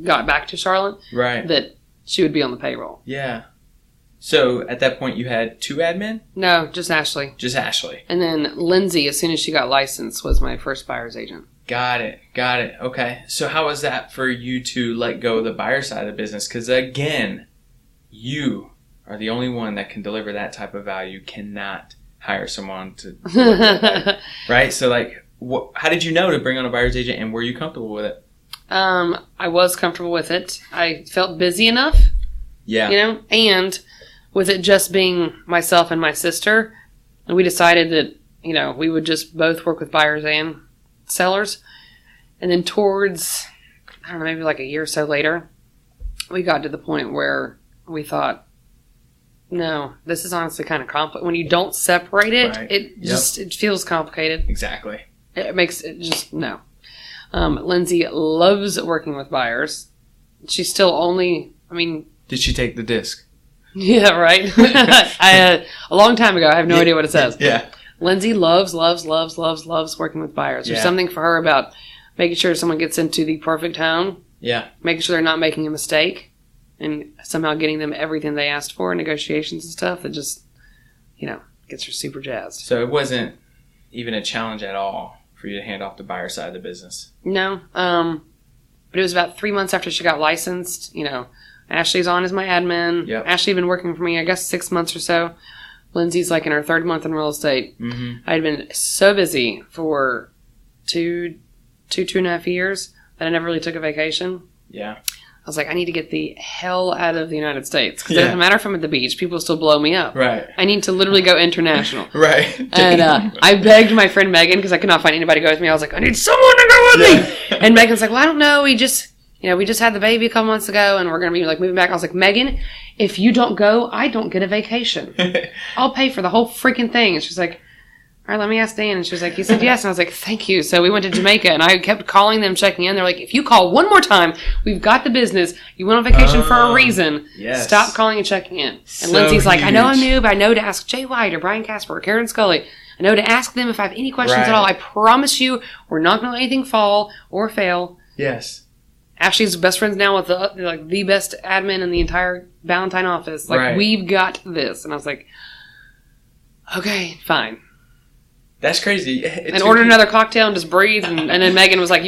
got back to Charlotte, Right. that she would be on the payroll. Yeah. So at that point you had 2 admin? No, just Ashley. Just Ashley. And then Lindsay, as soon as she got licensed, was my first buyer's agent. Got it. Okay. So how was that for you to let go of the buyer side of the business? Because again, you are the only one that can deliver that type of value, cannot hire someone to deliver that value. Right? So, like, how did you know to bring on a buyer's agent, and were you comfortable with it? I was comfortable with it. I felt busy enough. Yeah. You know, and with it just being myself and my sister, we decided that, you know, we would just both work with buyers and sellers. And then towards, I don't know, maybe like a year or so later, we got to the point where we thought, no, this is honestly kind of complicated. When you don't separate it, Right. it feels complicated. Exactly. It makes it just, no. Lindsay loves working with buyers. She's still only, I mean... Did she take the disc? Yeah, right? A long time ago. I have no idea what it says. Yeah. Lindsay loves working with buyers. There's something for her about making sure someone gets into the perfect home. Yeah. Making sure they're not making a mistake. And somehow getting them everything they asked for in negotiations and stuff that just, you know, gets her super jazzed. So it wasn't even a challenge at all for you to hand off the buyer side of the business? No. But it was about 3 months after she got licensed. You know, Ashley's on as my admin. Yep. Ashley had been working for me, I guess, 6 months or so. Lindsay's like in her third month in real estate. Mm-hmm. I had been so busy for two and a half years that I never really took a vacation. Yeah. I was like, I need to get the hell out of the United States. Because Yeah. it doesn't matter if I'm at the beach. People still blow me up. Right. I need to literally go international. Right. And I begged my friend Megan, because I could not find anybody to go with me. I was like, I need someone to go with me. And Megan's like, well, I don't know. We just had the baby a couple months ago, and we're going to be like moving back. I was like, Megan, if you don't go, I don't get a vacation. I'll pay for the whole freaking thing. And she's like, all right, let me ask Dan. And she was like, he said yes. And I was like, thank you. So we went to Jamaica, and I kept calling them, checking in. They're like, if you call one more time, we've got the business. You went on vacation for a reason. Yes. Stop calling and checking in. And So Lindsay's like, I know I'm huge. new, but I know to ask Jay White or Brian Casper or Karen Scully. I know to ask them if I have any questions Right. at all. I promise you, we're not going to let anything fall or fail. Yes. Ashley's best friends now with the best admin in the entire Valentine office. Like, Right. we've got this. And I was like, okay, fine. That's crazy. And ordered another cocktail and just breathe. And then Megan was like,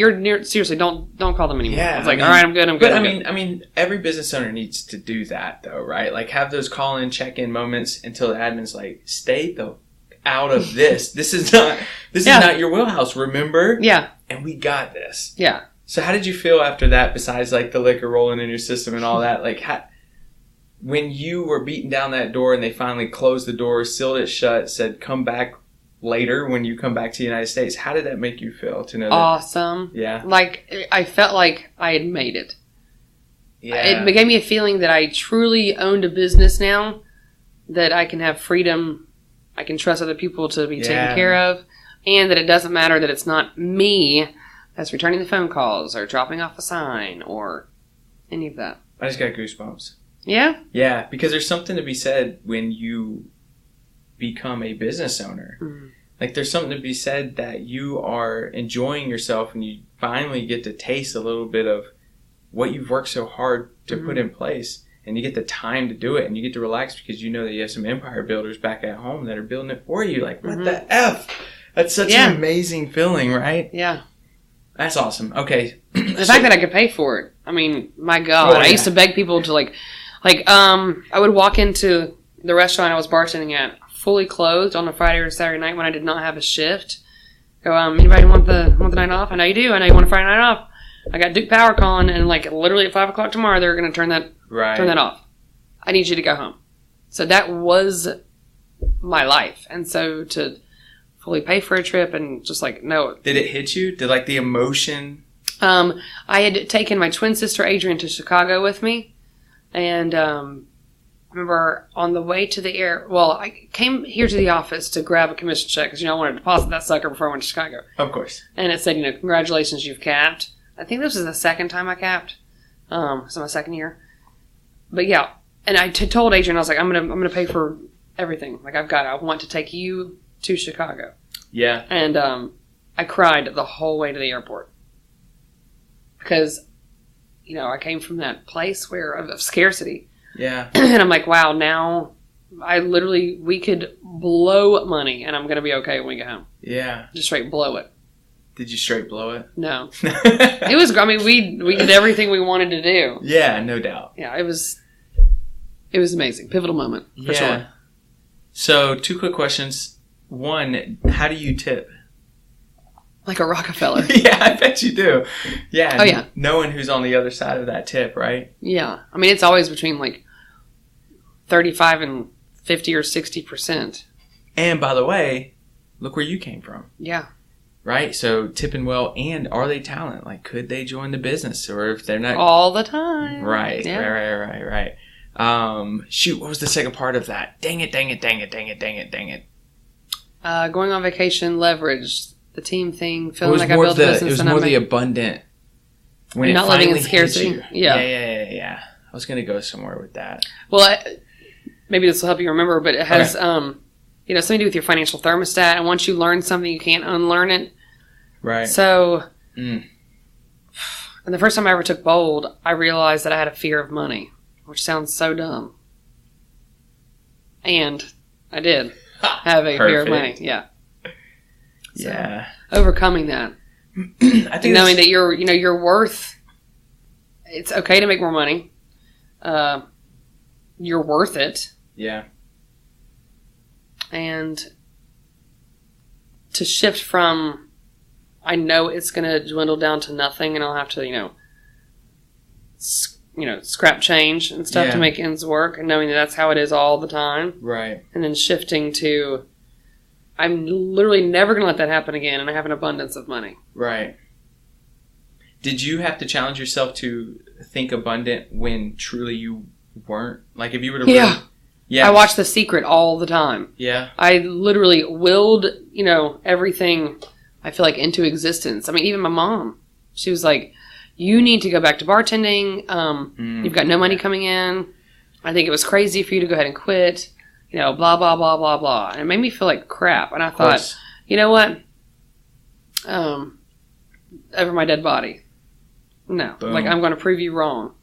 seriously, don't call them anymore. Yeah, I was like, I mean, all right, I'm good. But I'm good. I mean, every business owner needs to do that, though, right? Like, have those call-in, check-in moments until the admin's like, stay out of this. This is not your wheelhouse. Remember? Yeah. And we got this. Yeah. So, how did you feel after that? Besides, like, the liquor rolling in your system and all that, like, when you were beating down that door and they finally closed the door, sealed it shut, said, "Come back later when you come back to the United States." How did that make you feel to know that? Awesome. Yeah. Like, I felt like I had made it. Yeah. It gave me a feeling that I truly owned a business now, that I can have freedom, I can trust other people to be taken care of, and that it doesn't matter that it's not me that's returning the phone calls or dropping off a sign or any of that. I just got goosebumps. Yeah? Yeah, because there's something to be said when you become a business owner. Mm-hmm. Like, there's something to be said that you are enjoying yourself and you finally get to taste a little bit of what you've worked so hard to put in place, and you get the time to do it, and you get to relax because you know that you have some empire builders back at home that are building it for you. Like, what the F? That's such an amazing feeling, right? Yeah. That's awesome. Okay. The fact that I could pay for it. I mean, my God. I used to beg people to I would walk into the restaurant I was bartending at fully clothed on a Friday or Saturday night when I did not have a shift. Go, anybody want the night off? I know you do. I know you want a Friday night off. I got Duke Power calling, and like literally at 5 o'clock tomorrow, they're going to turn that off. I need you to go home. So that was my life. And so to fully pay for a trip and just like, no. Did it hit you? Did like the emotion? I had taken my twin sister Adrian to Chicago with me. And I remember on the way to the I came here to the office to grab a commission check because, I wanted to deposit that sucker before I went to Chicago. Of course. And it said, congratulations, you've capped. I think this was the second time I capped. So my second year. But yeah. And I told Adrian, I was like, I'm gonna pay for everything. Like, I want to take you to Chicago. Yeah. And I cried the whole way to the airport. Because, I came from that place of scarcity. Yeah. And I'm like, wow, now we could blow money and I'm going to be okay when we get home. Yeah. Just straight blow it. Did you straight blow it? No. It was, we did everything we wanted to do. Yeah, no doubt. Yeah, it was It was amazing. Pivotal moment, for sure. So, 2 quick questions. 1, how do you tip? Like a Rockefeller. Yeah, I bet you do. Yeah. Oh, yeah. Knowing who's on the other side of that tip, right? Yeah. I mean, it's always between like 35 and 50 or 60%. And by the way, look where you came from. Yeah. Right? So tipping well, and are they talent? Like, could they join the business? Or if they're not... All the time. Right. Yeah. Right. Shoot, what was the second part of that? Dang it. Going on vacation, leverage, the team thing, feeling It like I built a business. It was more the abundant. When not living in scarcity. Yeah. I was going to go somewhere with that. Well, maybe this will help you remember, but it has... something to do with your financial thermostat. And once you learn something, you can't unlearn it. Right. So, and the first time I ever took Bold, I realized that I had a fear of money, which sounds so dumb. And I did have a fear of money. Yeah. So, yeah. overcoming that. I think knowing that you're worth, it's okay to make more money. You're worth it. Yeah. And to shift from, I know it's going to dwindle down to nothing and I'll have to, scrap change and stuff to make ends work, and knowing that that's how it is all the time. Right. And then shifting to, I'm literally never going to let that happen again, and I have an abundance of money. Right. Did you have to challenge yourself to think abundant when truly you weren't? Like, if you were to really... Yeah. I watch The Secret all the time. Yeah. I literally willed, everything I feel like into existence. I mean, even my mom, she was like, you need to go back to bartending. You've got no money coming in. I think it was crazy for you to go ahead and quit. Blah, blah, blah, blah, blah. And it made me feel like crap. And I thought, you know what? Over my dead body. No. Boom. Like, I'm going to prove you wrong.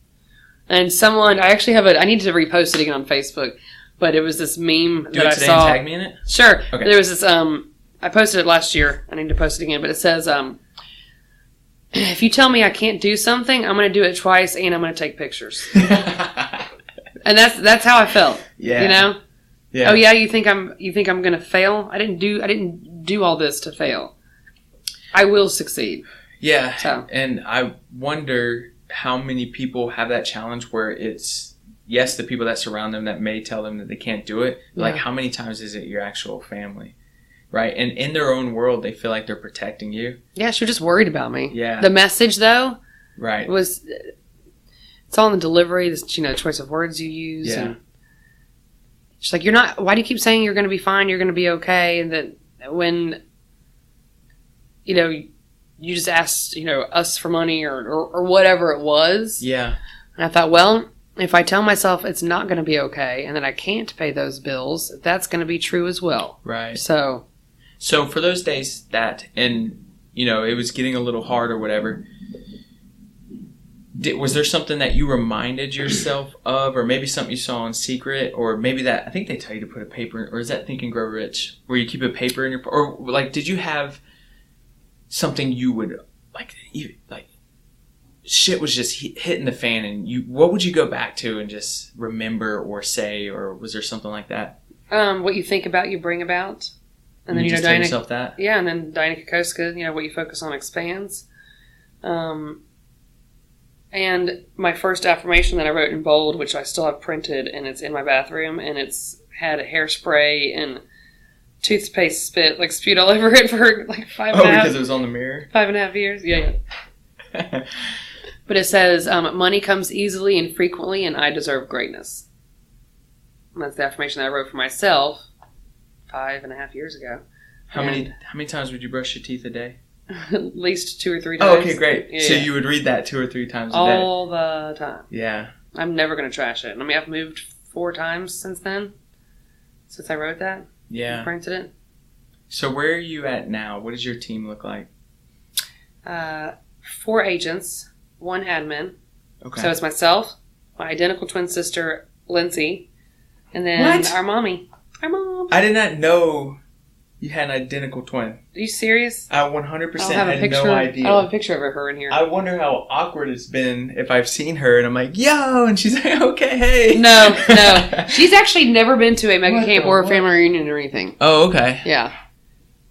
And someone, I actually have I need to repost it again on Facebook, but it was this meme that I saw. Tag me in it? Sure. Okay. There was this, I posted it last year. I need to post it again, but it says, if you tell me I can't do something, I'm going to do it twice and I'm going to take pictures. And that's how I felt. Yeah. Yeah. Oh yeah, you think I'm going to fail? I didn't do all this to fail. I will succeed. Yeah. So. And I wonder how many people have that challenge where it's, yes, the people that surround them that may tell them that they can't do it. Yeah. Like, how many times is it your actual family? Right? And in their own world, they feel like they're protecting you. Yeah, she was just worried about me. Yeah. The message, though, right, was, it's all in the delivery, the choice of words you use. Yeah. And she's like, why do you keep saying you're going to be fine, you're going to be okay? And that when, you just asked, us for money or whatever it was. Yeah. And I thought, well, if I tell myself it's not going to be okay and that I can't pay those bills, that's going to be true as well. Right. So for those days that, and, it was getting a little hard or whatever, was there something that you reminded yourself of, or maybe something you saw on Secret, or maybe that, I think they tell you to put a paper, or is that Think and Grow Rich, where you keep a paper in your, or like, did you have something you would like shit was just hitting the fan, and what would you go back to and just remember or say, or was there something like that? What you think about, you bring about, and then just tell yourself that. Yeah, and then Diana Kokoska, what you focus on expands. And my first affirmation that I wrote in bold, which I still have printed, and it's in my bathroom, and it's had hairspray and toothpaste spewed all over it for like 5.5 years. Oh, because it was on the mirror? 5.5 years? Yeah. But it says, money comes easily and frequently, and I deserve greatness. And that's the affirmation that I wrote for myself 5.5 years ago. How many times would you brush your teeth a day? At least 2 or 3 times. Oh, okay, great. Yeah. So you would read that 2 or 3 times a day? All the time. Yeah. I'm never going to trash it. I mean, I've moved 4 times since then. Since I wrote that. Yeah. Printed it. So where are you at now? What does your team look like? 4 agents, 1 admin. Okay. So it's myself, my identical twin sister, Lindsay, and then our mommy. Our mom. I did not know You had an identical twin. Are you serious? I 100% had no idea. I don't have a picture of her in here. I wonder how awkward it's been if I've seen her and I'm like, yo, and she's like, okay, hey. No. She's actually never been to a mega camp or a family reunion or anything. Oh, okay. Yeah.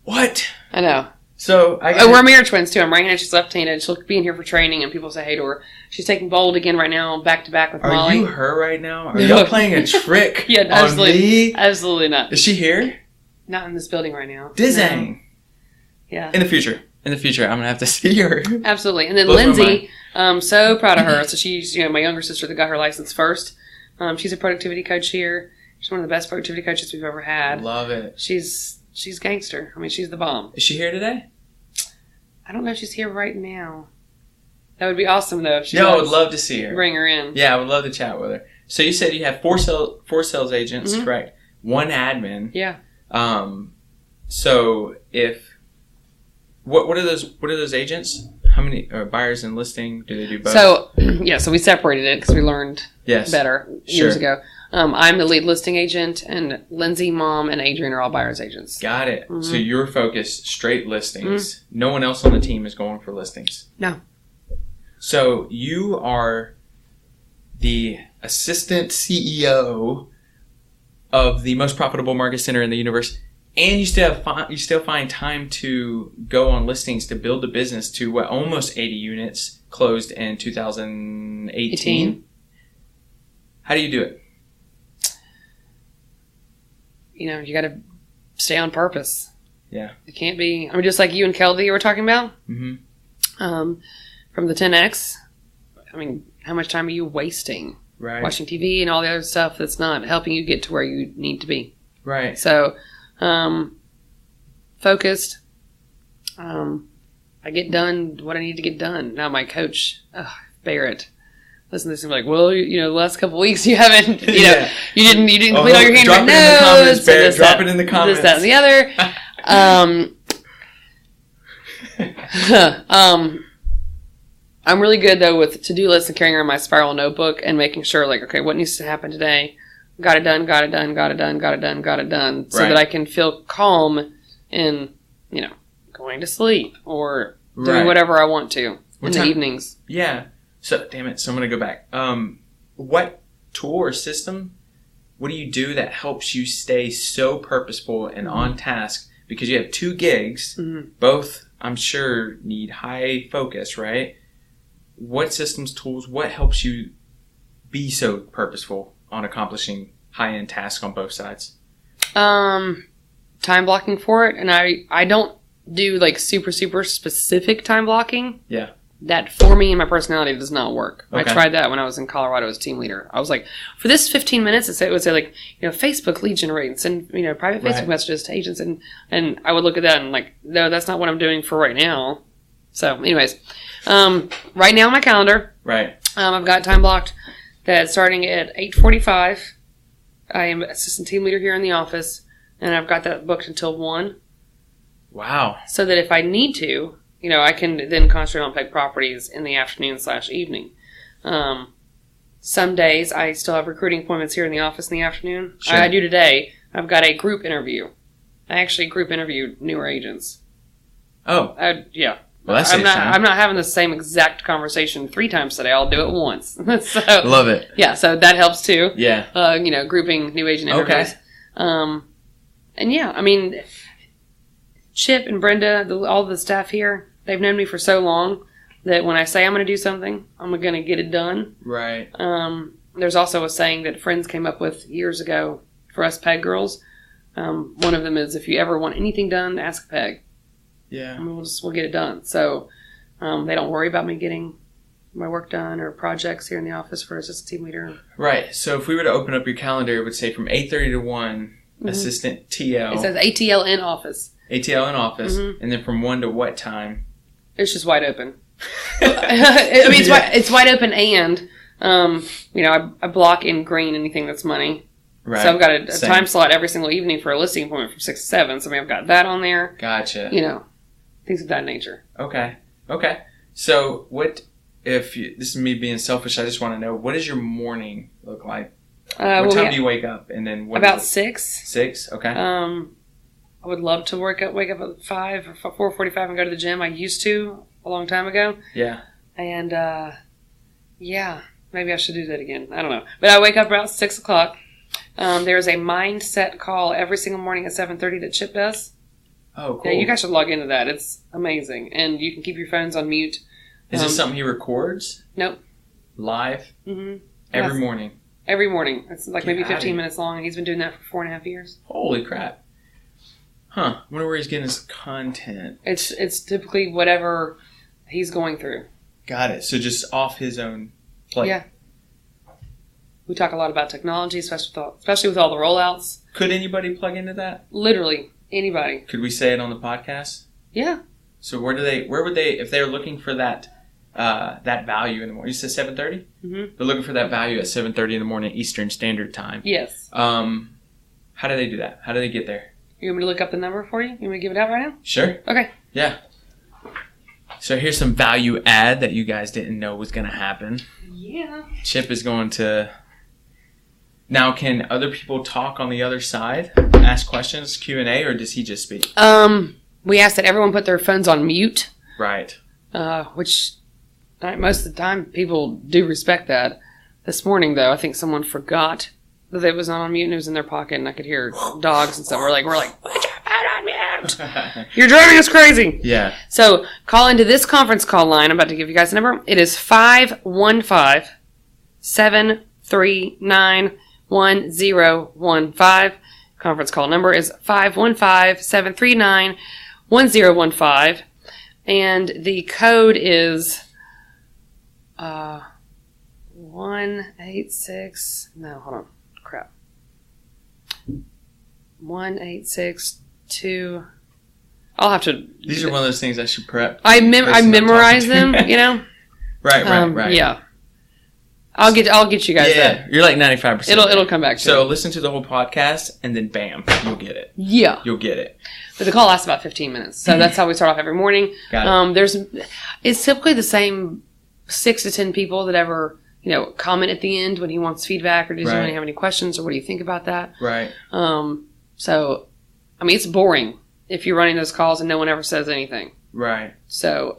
What? I know. So we're mirror twins too. I'm right-handed, she's left-handed. She'll be in here for training, and people say hey to her. She's taking bold again right now, back to back with Molly. Are you her right now? Are y'all playing a trick yeah, absolutely, on me? Absolutely not. Is she here? Not in this building right now. Dizang. No. Yeah. In the future, I'm gonna have to see her. Absolutely. And then Lindsay, so proud of her. So she's my younger sister that got her license first. She's a productivity coach here. She's one of the best productivity coaches we've ever had. Love it. She's gangster. I mean, she's the bomb. Is she here today? I don't know if she's here right now. That would be awesome, though. If she I would love to see her. Bring her in. Yeah, I would love to chat with her. So you said you have four sales agents, correct? One admin. Yeah. So if what are those agents? How many buyers and listing do they do both? So so we separated it because we learned better years ago. I'm the lead listing agent, and Lindsay, Mom, and Adrian are all buyers agents. Got it. Mm-hmm. So you're focused straight listings. Mm-hmm. No one else on the team is going for listings. No. So you are the assistant CEO of the most profitable market center in the universe, and you still find time to go on listings to build the business to almost 80 units closed in 2018. How do you do it? You got to stay on purpose. Yeah. It can't be... I mean, just like you and Kelby were talking about. Mm-hmm. From the 10X, I mean, how much time are you wasting? Right. Watching TV and all the other stuff that's not helping you get to where you need to be. Right. So, focused. I get done what I need to get done. Now my coach, Barrett... Listen to this and be like, well, the last couple of weeks you haven't, you didn't complete all your handwritten notes. Drop it in the comments. This, that, and the other. I'm really good though with to-do lists and carrying around my spiral notebook and making sure, like, okay, what needs to happen today? Got it done. So that I can feel calm in, going to sleep or doing whatever I want to in the evenings. Yeah. So, damn it. So, I'm going to go back. What tool or system, what do you do that helps you stay so purposeful and on task? Because you have 2 gigs. Mm-hmm. Both, I'm sure, need high focus, right? What systems, tools, what helps you be so purposeful on accomplishing high-end tasks on both sides? Time blocking for it. And I don't do, like, super, super specific time blocking. Yeah. That for me and my personality does not work. Okay. I tried that when I was in Colorado as team leader. I was like, for this 15 minutes, it would say like, Facebook lead generate, send private Facebook messages to agents, and I would look at that and like, no, that's not what I'm doing for right now. So, anyways, right now on my calendar, I've got time blocked that starting at 8:45. I am assistant team leader here in the office, and I've got that booked until 1. Wow! So that if I need to. I can then concentrate on Pegg properties in the afternoon/evening. Some days I still have recruiting appointments here in the office in the afternoon. Sure. I do today. I've got a group interview. I actually group interviewed newer agents. Oh. Yeah. Well, that's I'm not having the same exact conversation 3 times today. I'll do it once. So, love it. Yeah, so that helps too. Yeah. Grouping new agent interviews. Okay. And yeah, I mean, Chip and Brenda, all the staff here, they've known me for so long that when I say I'm going to do something, I'm going to get it done. Right. There's also a saying that friends came up with years ago for us Pegg girls. One of them is, if you ever want anything done, ask Pegg. Yeah. And we'll get it done. So they don't worry about me getting my work done or projects here in the office for assistant team leader. Right. So if we were to open up your calendar, it would say from 8:30 to 1, assistant TL. It says ATL in office. ATL in office. Mm-hmm. And then from 1 to what time? It's just wide open. I mean, it's wide open, and I block in green anything that's money. Right. So I've got a time slot every single evening for a listing appointment from 6 to 7. So I've got that on there. Gotcha. Things of that nature. Okay. So what if this is me being selfish? I just want to know, what does your morning look like? What time do you wake up, and then what? About 6. 6. Okay. I would love to wake up at 5 or 4:45 and go to the gym. I used to a long time ago. Yeah. And, maybe I should do that again. I don't know. But I wake up about 6 o'clock. There's a mindset call every single morning at 7:30 that Chip does. Oh, cool. Yeah, you guys should log into that. It's amazing. And you can keep your phones on mute. Is this something he records? Nope. Live? Mm-hmm. Every morning? Every morning. It's like maybe 15 minutes long, and he's been doing that for 4.5 years. Holy crap. Huh. I wonder where he's getting his content. It's typically whatever he's going through. Got it. So just off his own plate. Yeah. We talk a lot about technology, especially with all the rollouts. Could anybody plug into that? Literally, anybody. Could we say it on the podcast? Yeah. So where would they, if they're looking for that value in the morning? You said 7:30? Mm-hmm. They're looking for that value at 7:30 in the morning Eastern Standard Time. Yes. How do they do that? How do they get there? You want me to look up the number for you? You want me to give it out right now? Sure. Okay. Yeah. So here's some value add that you guys didn't know was going to happen. Yeah. Chip is going to... Now, can other people talk on the other side? Ask questions, Q&A, or does he just speak? We asked that everyone put their phones on mute. Right. Which most of the time people do respect that. This morning, though, I think someone forgot that it was not on mute and it was in their pocket, and I could hear dogs and stuff. We're like, put your phone on mute. You're driving us crazy. Yeah. So call into this conference call line. I'm about to give you guys the number. It is 515-739-1015. Conference call number is 515-739-1015. And the code is 186. No, hold on. Crap. 1862. I'll have to. These are one of those things I should prep. I memorize them, you know. Right. Yeah. I'll get you guys that. You're like 95%. It'll come back to So you. listen to the whole podcast, and then bam, you'll get it. Yeah. You'll get it. But the call lasts about 15 minutes. So that's how we start off every morning. Got it. It's typically the same 6 to 10 people that ever, comment at the end when he wants feedback, or does he want to have any questions, or what do you think about that? Right. So, it's boring if you're running those calls and no one ever says anything. Right. So,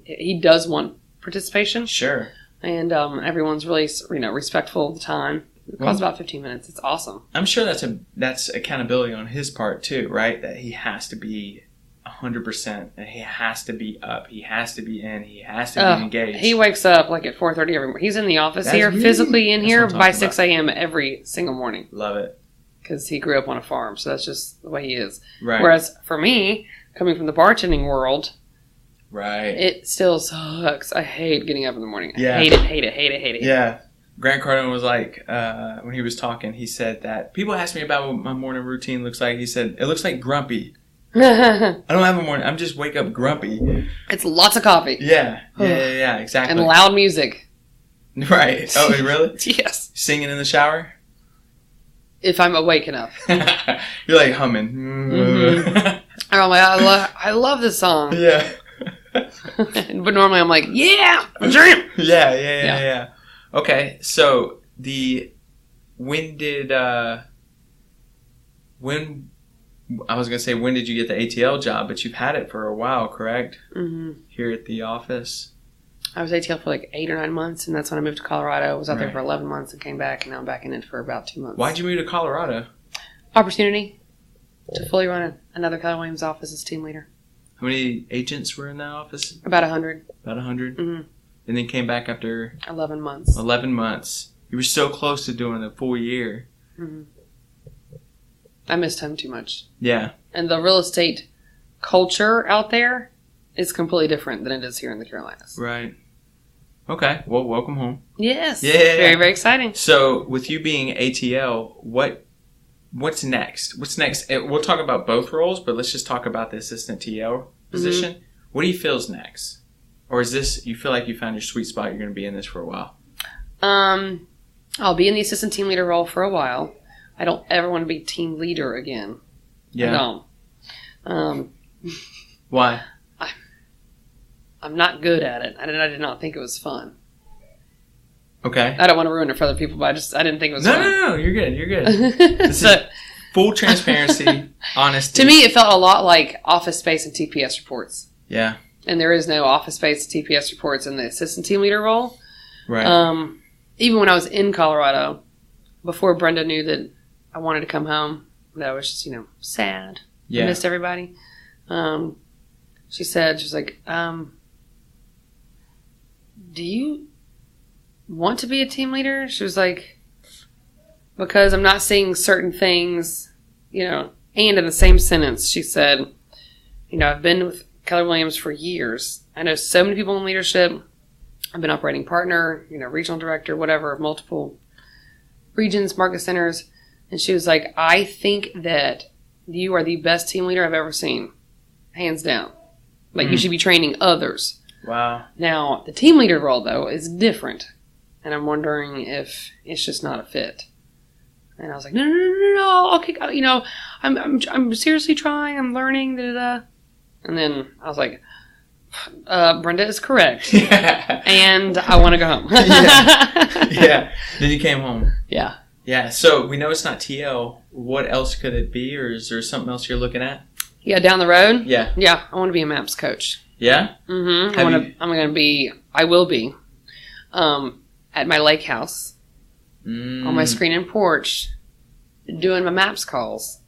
he does want participation. Sure. And everyone's really, respectful of the time. It calls about 15 minutes. It's awesome. I'm sure that's accountability on his part too, right? That he has to be 100%, and he has to be up, he has to be in, he has to be engaged. He wakes up like at 4:30 every morning. He's in the office physically in here by 6 a.m. every single morning. Love it. Because he grew up on a farm, so that's just the way he is. Right. Whereas for me, coming from the bartending world, right, it still sucks. I hate getting up in the morning. Yeah. I hate it. Yeah. Grant Cardone was like, when he was talking, he said that people ask me about what my morning routine looks like. He said, it looks like grumpy. I don't have a morning. I'm just wake up grumpy. It's lots of coffee. Yeah, exactly. And loud music. Right. Oh, really? Yes. Singing in the shower? If I'm awake enough. You're like humming. Mm-hmm. Oh my God, I love this song. Yeah. But normally I'm like, yeah, jam. Yeah. Okay, so when did you get the ATL job? But you've had it for a while, correct? Mm-hmm. Here at the office. I was ATL for like 8 or 9 months, and that's when I moved to Colorado. I was out there for 11 months and came back, and now I'm back in it for about 2 months. Why'd you move to Colorado? Opportunity to fully run another Keller Williams office as team leader. How many agents were in that office? About 100. About 100? Mm-hmm. And then came back after? 11 months. 11 months. You were so close to doing a full year. Mm-hmm. I missed home too much. Yeah. And the real estate culture out there is completely different than it is here in the Carolinas. Right. Okay. Well, welcome home. Yes. Yeah. Very, very exciting. So, with you being ATL, what's next? What's next? We'll talk about both roles, but let's just talk about the assistant TL position. Mm-hmm. What do you feel is next? Or is this, you feel like you found your sweet spot, you're going to be in this for a while? I'll be in the assistant team leader role for a while. I don't ever want to be team leader again. Yeah. I don't. Why? I'm not good at it. I did not think it was fun. Okay. I don't want to ruin it for other people, but I didn't think it was fun. No, you're good. This is full transparency. Honesty. To me, it felt a lot like Office Space and TPS reports. Yeah. And there is no Office Space TPS reports in the assistant team leader role. Right. Even when I was in Colorado, before Brenda knew that I wanted to come home, that I was just, sad. Yeah. I missed everybody. She said, do you want to be a team leader? She was like, because I'm not seeing certain things, and in the same sentence, she said, I've been with Keller Williams for years. I know so many people in leadership. I've been operating partner, regional director, whatever, of multiple regions, market centers. And she was like, I think that you are the best team leader I've ever seen. Hands down. Like, you should be training others. Wow. Now, the team leader role, though, is different. And I'm wondering if it's just not a fit. And I was like, no, okay, I'm seriously trying, I'm learning, da-da-da. And then I was like, Brenda is correct. Yeah. And I want to go home. Yeah. Then you came home. Yeah. Yeah. So we know it's not TL. What else could it be? Or is there something else you're looking at? Yeah, down the road? Yeah. Yeah, I want to be a MAPS coach. Yeah? Mm-hmm. I will be at my lake house on my screen and porch doing my MAPS calls.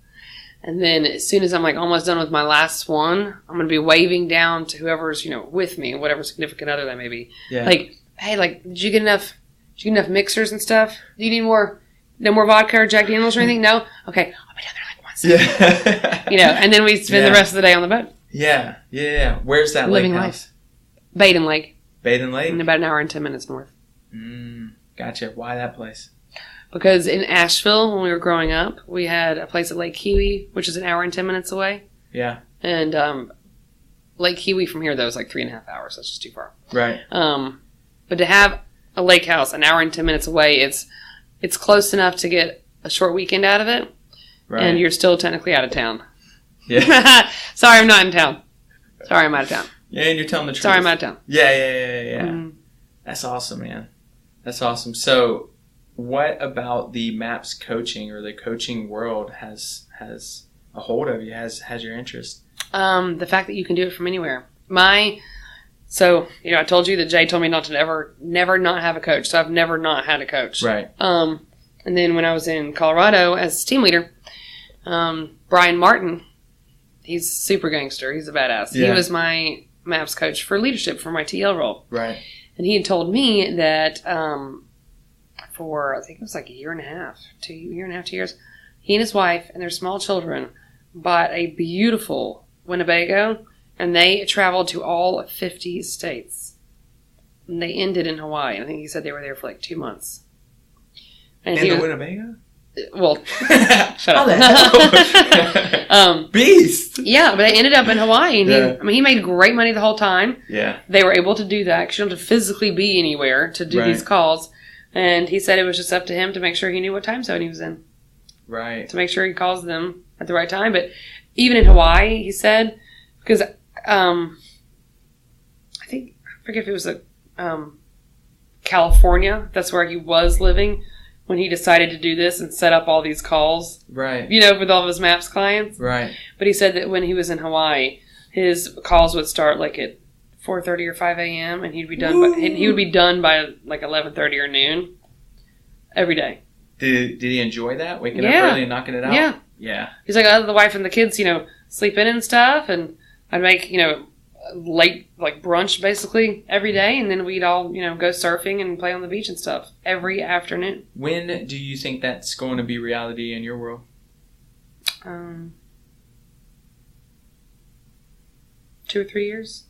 And then as soon as I'm almost done with my last one, I'm going to be waving down to whoever's, with me, whatever significant other that may be. Yeah. Hey, did you get enough mixers and stuff? Do you need no more vodka or Jack Daniels or anything? No? Okay. I'll be down there once. Yeah. And then we spend the rest of the day on the boat. Yeah. Yeah. Where's that lake house? Baden Lake. Baden Lake? And about an hour and 10 minutes north. Gotcha. Why that place? Because in Asheville, when we were growing up, we had a place at Lake Kiwi, which is an hour and 10 minutes away. Yeah. And Lake Kiwi from here, though, is 3.5 hours. That's just too far. Right. But to have a lake house an hour and 10 minutes away, it's close enough to get a short weekend out of it. Right. And you're still technically out of town. Yeah. Sorry, I'm not in town. Sorry, I'm out of town. Yeah, and you're telling the truth. Sorry, I'm out of town. Yeah. That's awesome, man. That's awesome. So, what about the MAPS coaching or the coaching world has a hold of you, has your interest? The fact that you can do it from anywhere. I told you that Jay told me not to never not have a coach. So I've never not had a coach. Right. And then when I was in Colorado as team leader, Brian Martin, he's super gangster. He's a badass. Yeah. He was my MAPS coach for leadership for my TL role. Right. And he had told me that for, I think it was a year and a half, 2 years, he and his wife and their small children bought a beautiful Winnebago, and they traveled to all 50 states. And they ended in Hawaii. I think he said they were there for 2 months. And in the Winnebago? Well, shut up. Beast! Yeah, but they ended up in Hawaii. And he made great money the whole time. Yeah. They were able to do that because you don't have to physically be anywhere to do these calls. And he said it was just up to him to make sure he knew what time zone he was in. Right. To make sure he calls them at the right time. But even in Hawaii, he said, because I forget if it was California, that's where he was living when he decided to do this and set up all these calls. Right. With all of his MAPS clients. Right. But he said that when he was in Hawaii, his calls would start at 4:30 or 5 a.m. and he would be done by 11:30 or noon every day. Did he enjoy that? Waking up early and knocking it out? Yeah. Yeah. He's like, the wife and the kids, sleep in and stuff, and I'd make, late, brunch basically every day, and then we'd all, go surfing and play on the beach and stuff every afternoon. When do you think that's going to be reality in your world? 2 or 3 years.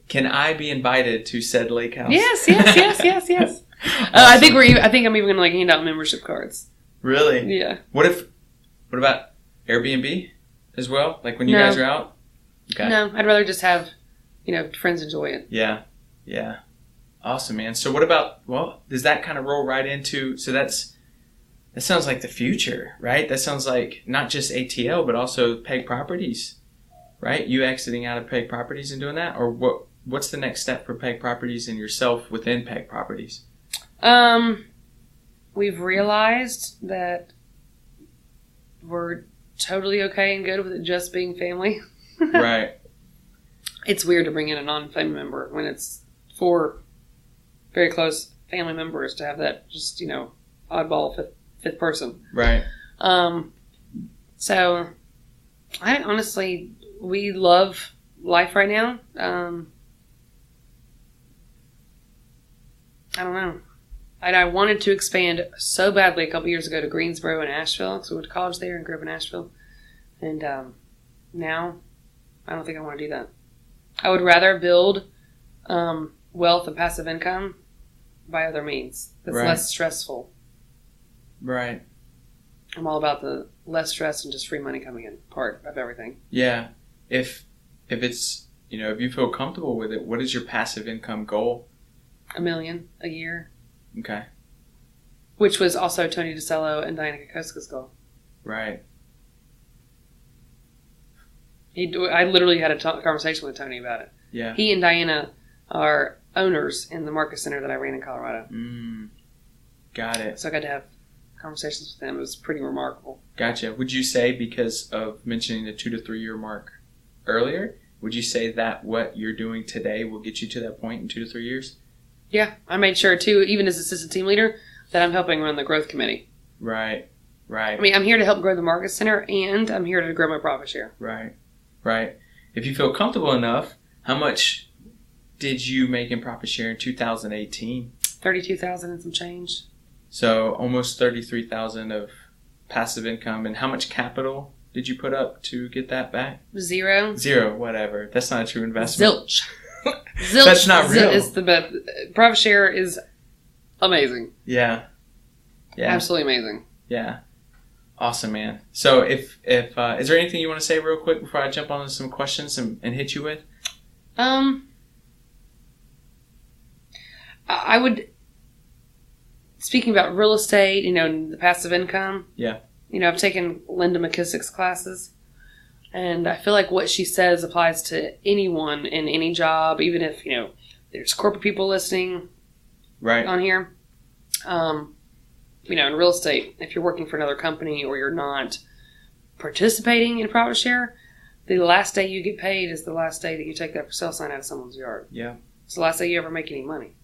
Can I be invited to said lake house? Yes. Awesome. I think I'm even going to hand out membership cards. Really? Yeah. What about Airbnb as well? When you guys are out? Okay. No, I'd rather just have, friends enjoy it. Yeah. Awesome, man. So what about, does that kind of roll right into, that sounds like the future, right? That sounds like not just ATL, but also Pegg Properties, right? You exiting out of Pegg Properties and doing that? Or what's the next step for Pegg Properties and yourself within Pegg Properties? We've realized that we're totally okay and good with it just being family. Right. It's weird to bring in a non-family member when it's 4 very close family members to have that just, oddball fifth person. Right. So we love life right now. I don't know. I wanted to expand so badly a couple years ago to Greensboro and Asheville, because we went to college there and grew up in Asheville. And now, I don't think I want to do that. I would rather build wealth and passive income by other means. That's less stressful. Right. I'm all about the less stress and just free money coming in part of everything. Yeah. If it's, if you feel comfortable with it, what is your passive income goal? $1 million a year. Okay. Which was also Tony DeCello and Diana Kokoska's goal. Right. I literally had a conversation with Tony about it. Yeah. He and Diana are owners in the Market Center that I ran in Colorado. Got it. So I got to have conversations with them. It was pretty remarkable. Gotcha. Would you say, because of mentioning the 2 to 3 year mark earlier, would you say that what you're doing today will get you to that point in 2 to 3 years? Yeah. I made sure, too, even as assistant team leader, that I'm helping run the growth committee. Right. Right. I mean, I'm here to help grow the Market Center, and I'm here to grow my profit share. Right. Right. If you feel comfortable enough, how much did you make in profit share in 2018? $32,000 and some change. So almost $33,000 of passive income. And how much capital did you put up to get that back? Zero. Whatever. That's not a true investment. Zilch. Zilch. That's not real. It's the best. Profit share is amazing. Yeah. Yeah. Absolutely amazing. Yeah. Awesome, man. So if is there anything you want to say real quick before I jump on to some questions and hit you with? I would, speaking about real estate, and the passive income. Yeah. I've taken Linda McKissick's classes, and I feel like what she says applies to anyone in any job, even if, there's corporate people listening on here. In real estate, if you're working for another company or you're not participating in profit share, the last day you get paid is the last day that you take that for sale sign out of someone's yard. Yeah. It's the last day you ever make any money.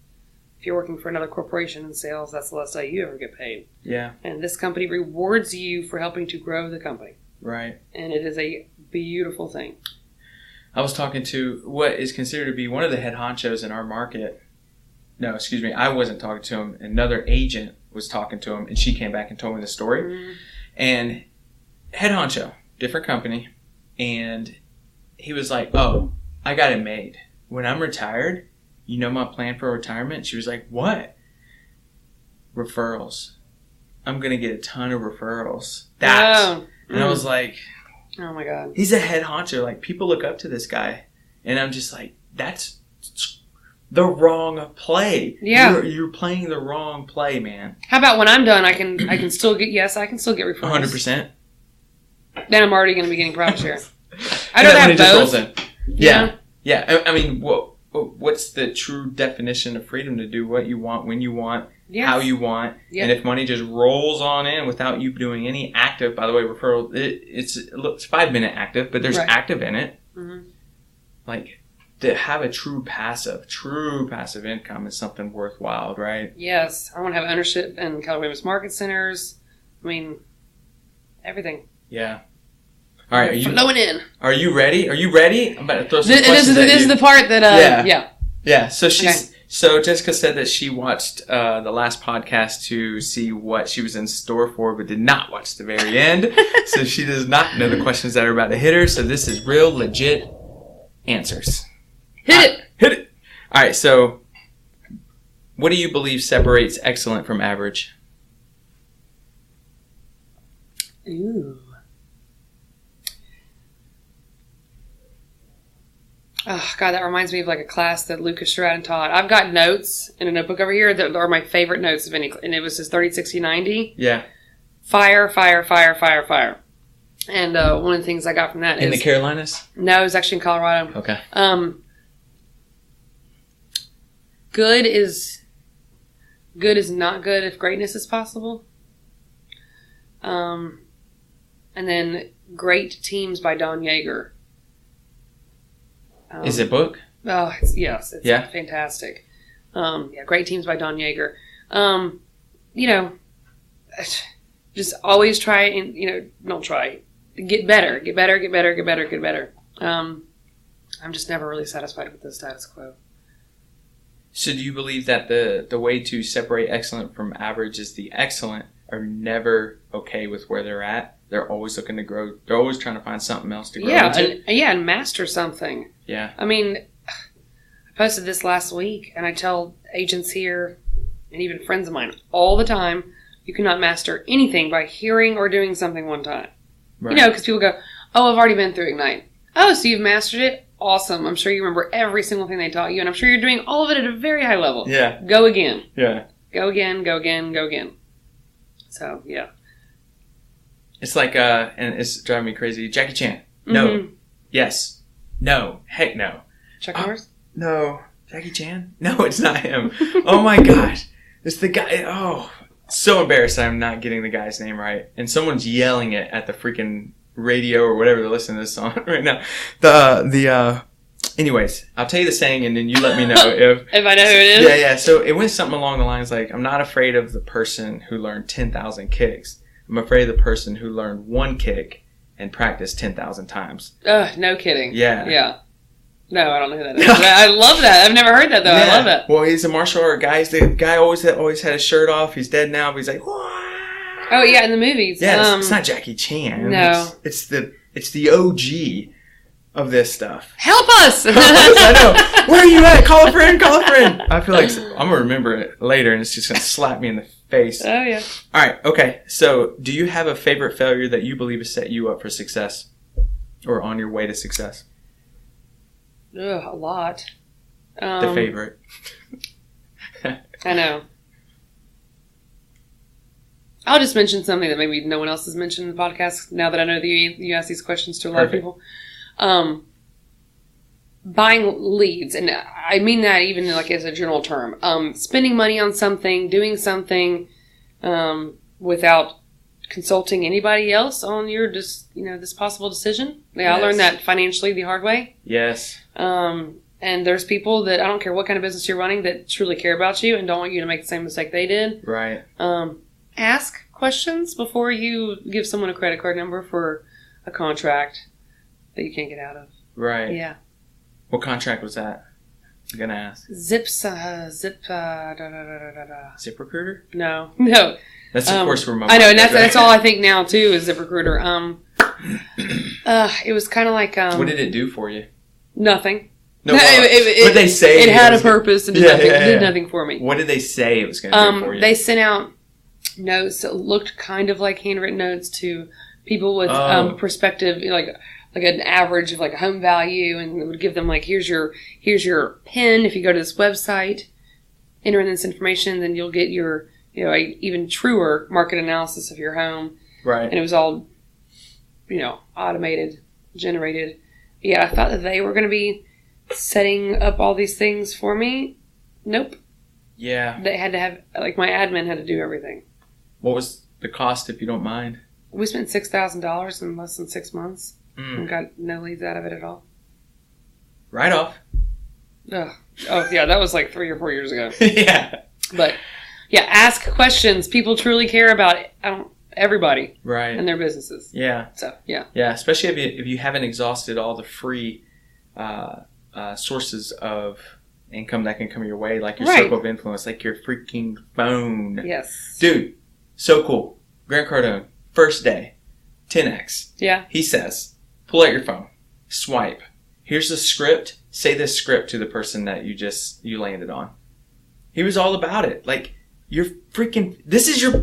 If you're working for another corporation in sales, that's the last day you ever get paid. Yeah. And this company rewards you for helping to grow the company. Right. And it is a beautiful thing. I was talking to what is considered to be one of the head honchos in our market. No, excuse me. I wasn't talking to him. Another agent was talking to him, and she came back and told me the story. Mm-hmm. And head honcho, different company, and he was like, "Oh, I got it made. When I'm retired, my plan for retirement?" She was like, "What?" "Referrals. I'm gonna get a ton of referrals." And I was like, "Oh my God." He's a head honcho. Like, people look up to this guy, and I'm just like, that's the wrong play. Yeah. You're playing the wrong play, man. How about when I'm done, I can still get referrals. 100%. Then I'm already going to be getting profit share. I don't have both. Yeah. Yeah. I mean, what's the true definition of freedom? To do what you want, when you want, how you want. Yep. And if money just rolls on in without you doing any active, by the way, referral, it's 5-minute active, but there's active in it. Mm-hmm. Like, to have a true passive income is something worthwhile, right? Yes. I want to have ownership in Keller Williams Market Centers. I mean, everything. Yeah. All right. Flowing in. Are you ready? I'm about to throw some questions at you. This is the part that, Yeah. So Jessica said that she watched the last podcast to see what she was in store for, but did not watch the very end. So she does not know the questions that are about to hit her. So this is real legit answers. Hit it. All right. So what do you believe separates excellent from average? Ooh. Oh, God, that reminds me of like a class that Lucas Stratton taught. I've got notes in a notebook over here that are my favorite notes of any, and it was just 30, 60, 90. Yeah. Fire. And one of the things I got from that in the Carolinas? No, it was actually in Colorado. Okay. Good is not good if greatness is possible. And And then Great Teams by Don Yeager. Is it a book? Oh, it's fantastic. Great Teams by Don Yeager. Just always try and, don't try. Get better. I'm just never really satisfied with the status quo. So do you believe that the way to separate excellent from average is the excellent are never okay with where they're at? They're always looking to grow. They're always trying to find something else to grow into. And master something. Yeah. I mean, I posted this last week, and I tell agents here and even friends of mine all the time, you cannot master anything by hearing or doing something one time. Right. Because people go, oh, I've already been through Ignite. Oh, so you've mastered it? Awesome. I'm sure you remember every single thing they taught you, and I'm sure you're doing all of it at a very high level. Yeah. Go again. Yeah. Go again. So, yeah. It's like, and it's driving me crazy. Jackie Chan. No. Mm-hmm. Yes. No. Heck no. Chuck Norris? No. Jackie Chan? No, it's not him. Oh my gosh. It's the guy. Oh, so embarrassed I'm not getting the guy's name right. And someone's yelling it at the freaking radio or whatever they're listening to this song right now. Anyways, I'll tell you the saying and then you let me know if I know who it is. Yeah. So it went something along the lines like, I'm not afraid of the person who learned 10,000 kicks. I'm afraid of the person who learned one kick and practiced 10,000 times. No kidding. Yeah. Yeah. No, I don't know who that is. I love that. I've never heard that though. Yeah. I love that. Well, he's a martial art guy. He's the guy always had his shirt off. He's dead now, but he's like, whoa. Oh yeah, in the movies. Yeah, it's not Jackie Chan. No, it's the OG of this stuff. Help us! I know. Where are you at? Call a friend. I feel like I'm gonna remember it later, and it's just gonna slap me in the face. Oh yeah. All right. Okay. So, do you have a favorite failure that you believe has set you up for success, or on your way to success? A lot. The favorite. I know. I'll just mention something that maybe no one else has mentioned in the podcast now that I know that you ask these questions to a lot of people. Buying leads, and I mean that even like as a general term. Spending money on something, doing something without consulting anybody else on your this possible decision. Yeah, yes. I learned that financially the hard way. Yes. And there's people that I don't care what kind of business you're running that truly care about you and don't want you to make the same mistake they did. Right. Ask questions before you give someone a credit card number for a contract that you can't get out of. Right. Yeah. What contract was that? I'm gonna ask. ZipRecruiter? No. That's of course where my I know, and that's all I think now too is ZipRecruiter. It was kind of like what did it do for you? Nothing. No, what did they say? It had a purpose and did nothing for me. What did they say it was going to do for you? They sent out notes that looked kind of like handwritten notes to people with perspective, like an average of like a home value, and it would give them like, here's your PIN. If you go to this website, enter in this information, then you'll get your a even truer market analysis of your home. Right. And it was all automated, generated. Yeah, I thought that they were going to be setting up all these things for me. Nope. Yeah. They had to have, like, my admin had to do everything. What was the cost, if you don't mind? We spent $6,000 in less than 6 months and got no leads out of it at all. Right off. Ugh. Oh, yeah, that was like 3 or 4 years ago. Yeah. But, yeah, ask questions. People truly care about everybody. Right. And their businesses. Yeah. So, yeah. Yeah, especially if you haven't exhausted all the free sources of income that can come your way, like your circle of influence, like your freaking phone. Yes. Dude, so cool. Grant Cardone, first day, 10X. Yeah. He says, pull out your phone, swipe. Here's the script. Say this script to the person that you landed on. He was all about it. Like, you're freaking, this is your,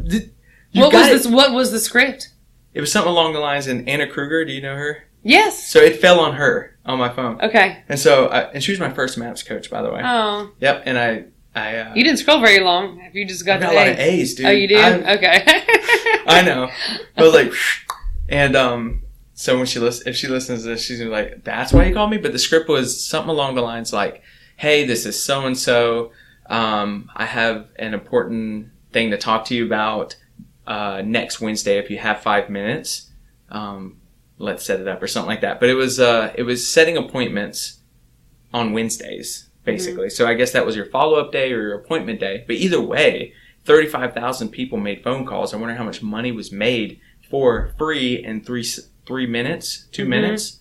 What was the script? It was something along the lines of Anna Kruger. Do you know her? Yes. So it fell on her on my phone. Okay. And so, and she was my first maps coach, by the way. Oh. Yep. And I you didn't scroll very long. You just got a lot of A's, dude. Oh, you did? Okay. I know. But like, and so when if she listens to this, she's gonna be like, "That's why you called me." But the script was something along the lines like, "Hey, this is so and so. I have an important thing to talk to you about next Wednesday. If you have 5 minutes." let's set it up or something like that. But it was setting appointments on Wednesdays, basically. So I guess that was your follow-up day or your appointment day. But either way, 35,000 people made phone calls. I wonder how much money was made for free in 2 minutes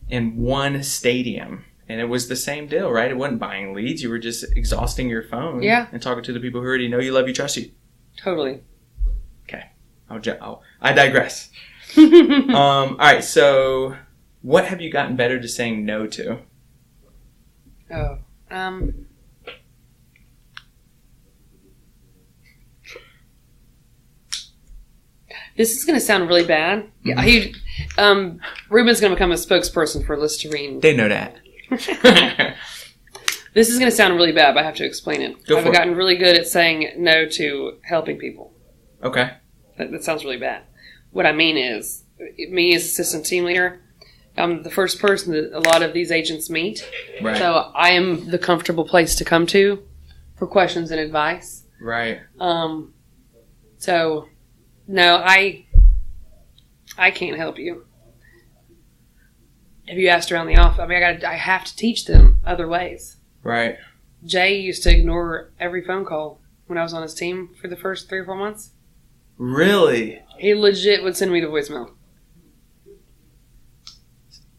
in one stadium. And it was the same deal, right? It wasn't buying leads. You were just exhausting your phone and talking to the people who already know you, love you, trust you. Totally. Okay. I digress. All right. So what have you gotten better to saying no to? This is going to sound really bad. Mm-hmm. Ruben's going to become a spokesperson for Listerine. They know that. This is going to sound really bad, but I have to explain it. I've gotten really good at saying no to helping people. Okay. That sounds really bad. What I mean is, me as assistant team leader, I'm the first person that a lot of these agents meet. Right. So I am the comfortable place to come to for questions and advice. Right. So, no, I can't help you. Have you asked around the office? I mean, I have to teach them other ways. Right. Jay used to ignore every phone call when I was on his team for the first 3 or 4 months. Really? He legit would send me the voicemail.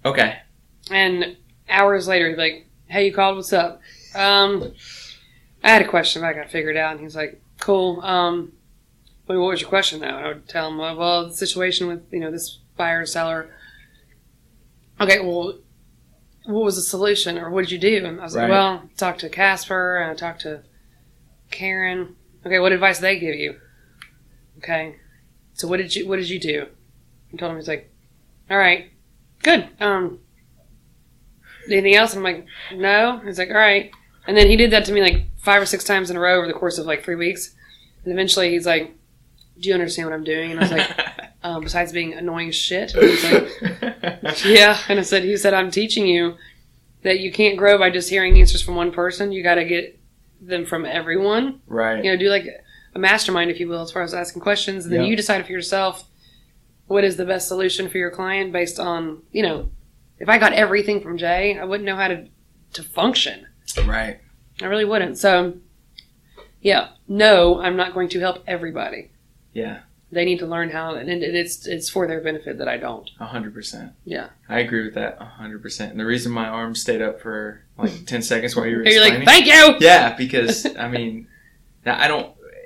Okay. And hours later, he'd be like, "Hey, you called? What's up?" I had a question, but I got figured out. And he's like, "Cool. Well, what was your question, though?" And I would tell him, "Well, the situation with this buyer seller." Okay, well, what was the solution, or what did you do? And I was like, "Well, I talked to Casper, and I talked to Karen." Okay, what advice did they give you? Okay, so what did you do? I told him. He's like, "All right, good. Anything else?" And I'm like, "No." He's like, "All right." And then he did that to me like 5 or 6 times in a row over the course of like 3 weeks. And eventually he's like, "Do you understand what I'm doing?" And I was like, besides being annoying as shit. And he's like, "Yeah." And he said, "I'm teaching you that you can't grow by just hearing answers from one person. You got to get them from everyone." Right. Do like a mastermind, if you will, as far as asking questions. And then you decide for yourself what is the best solution for your client based on, if I got everything from Jay, I wouldn't know how to function. Right. I really wouldn't. So, yeah, no, I'm not going to help everybody. Yeah. They need to learn how, and it's for their benefit that I don't. 100%. Yeah. I agree with that 100%. And the reason my arm stayed up for like 10 seconds while you were explaining. You're like, "Thank you!" Yeah, because, I mean,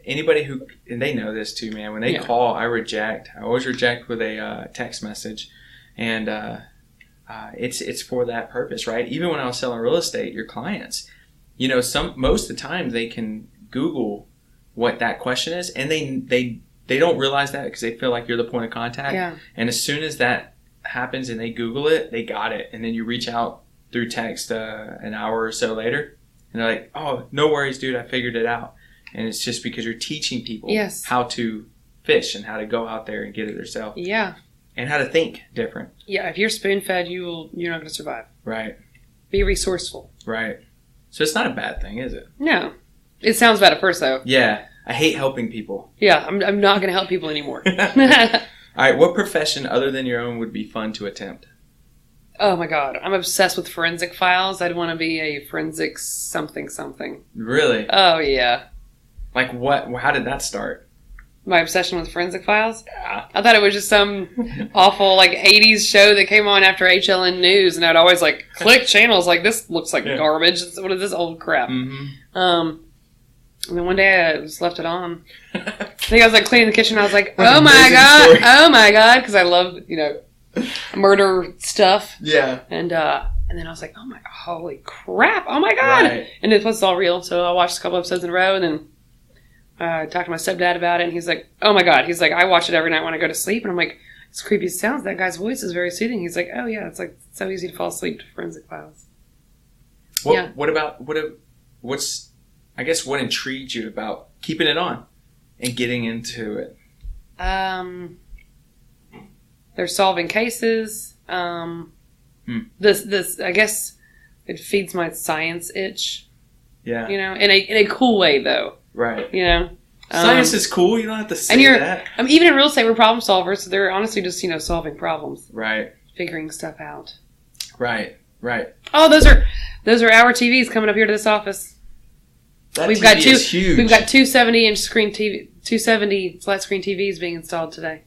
anybody who, and they know this too, man, when they call, I always reject with a text message. And it's for that purpose, right? Even when I was selling real estate, your clients, most of the time they can Google what that question is, and they don't realize that because they feel like you're the point of contact. Yeah. And as soon as that happens and they Google it, they got it. And then you reach out through text an hour or so later, and they're like, "Oh, no worries, dude, I figured it out." And it's just because you're teaching people how to fish and how to go out there and get it themselves. Yeah. And how to think different. Yeah, if you're spoon-fed, you're not going to survive. Right. Be resourceful. Right. So it's not a bad thing, is it? No. It sounds bad at first, though. Yeah. I hate helping people. Yeah, I'm not going to help people anymore. All right, what profession other than your own would be fun to attempt? Oh, my God. I'm obsessed with forensic files. I'd want to be a forensic something. Really? Oh, yeah. Like what? How did that start? My obsession with forensic files? Yeah. I thought it was just some awful 80s show that came on after HLN News, and I'd always click channels like, this looks like garbage. What is this old crap? Mm-hmm. And then one day I just left it on. I think I was cleaning the kitchen, and I was like, oh my god, because I love, murder stuff. Yeah. And then I was like, oh my, holy crap, oh my god. Right. And it was all real, so I watched a couple episodes in a row, and then I talked to my stepdad about it, and he's like, oh my god. He's like, I watch it every night when I go to sleep, and I'm like, as creepy as it sounds, that guy's voice is very soothing. He's like, oh yeah, it's so easy to fall asleep to forensic files. What intrigued you about keeping it on and getting into it? They're solving cases. This I guess it feeds my science itch. Yeah. In a cool way though. Right. Science is cool. You don't have to say that. Even in real estate, we're problem solvers. So they're honestly just, solving problems. Right. Figuring stuff out. Right. Oh, those are our TVs coming up here to this office. We've got huge. We've got 270-inch screen TV, 270 flat screen TVs being installed today.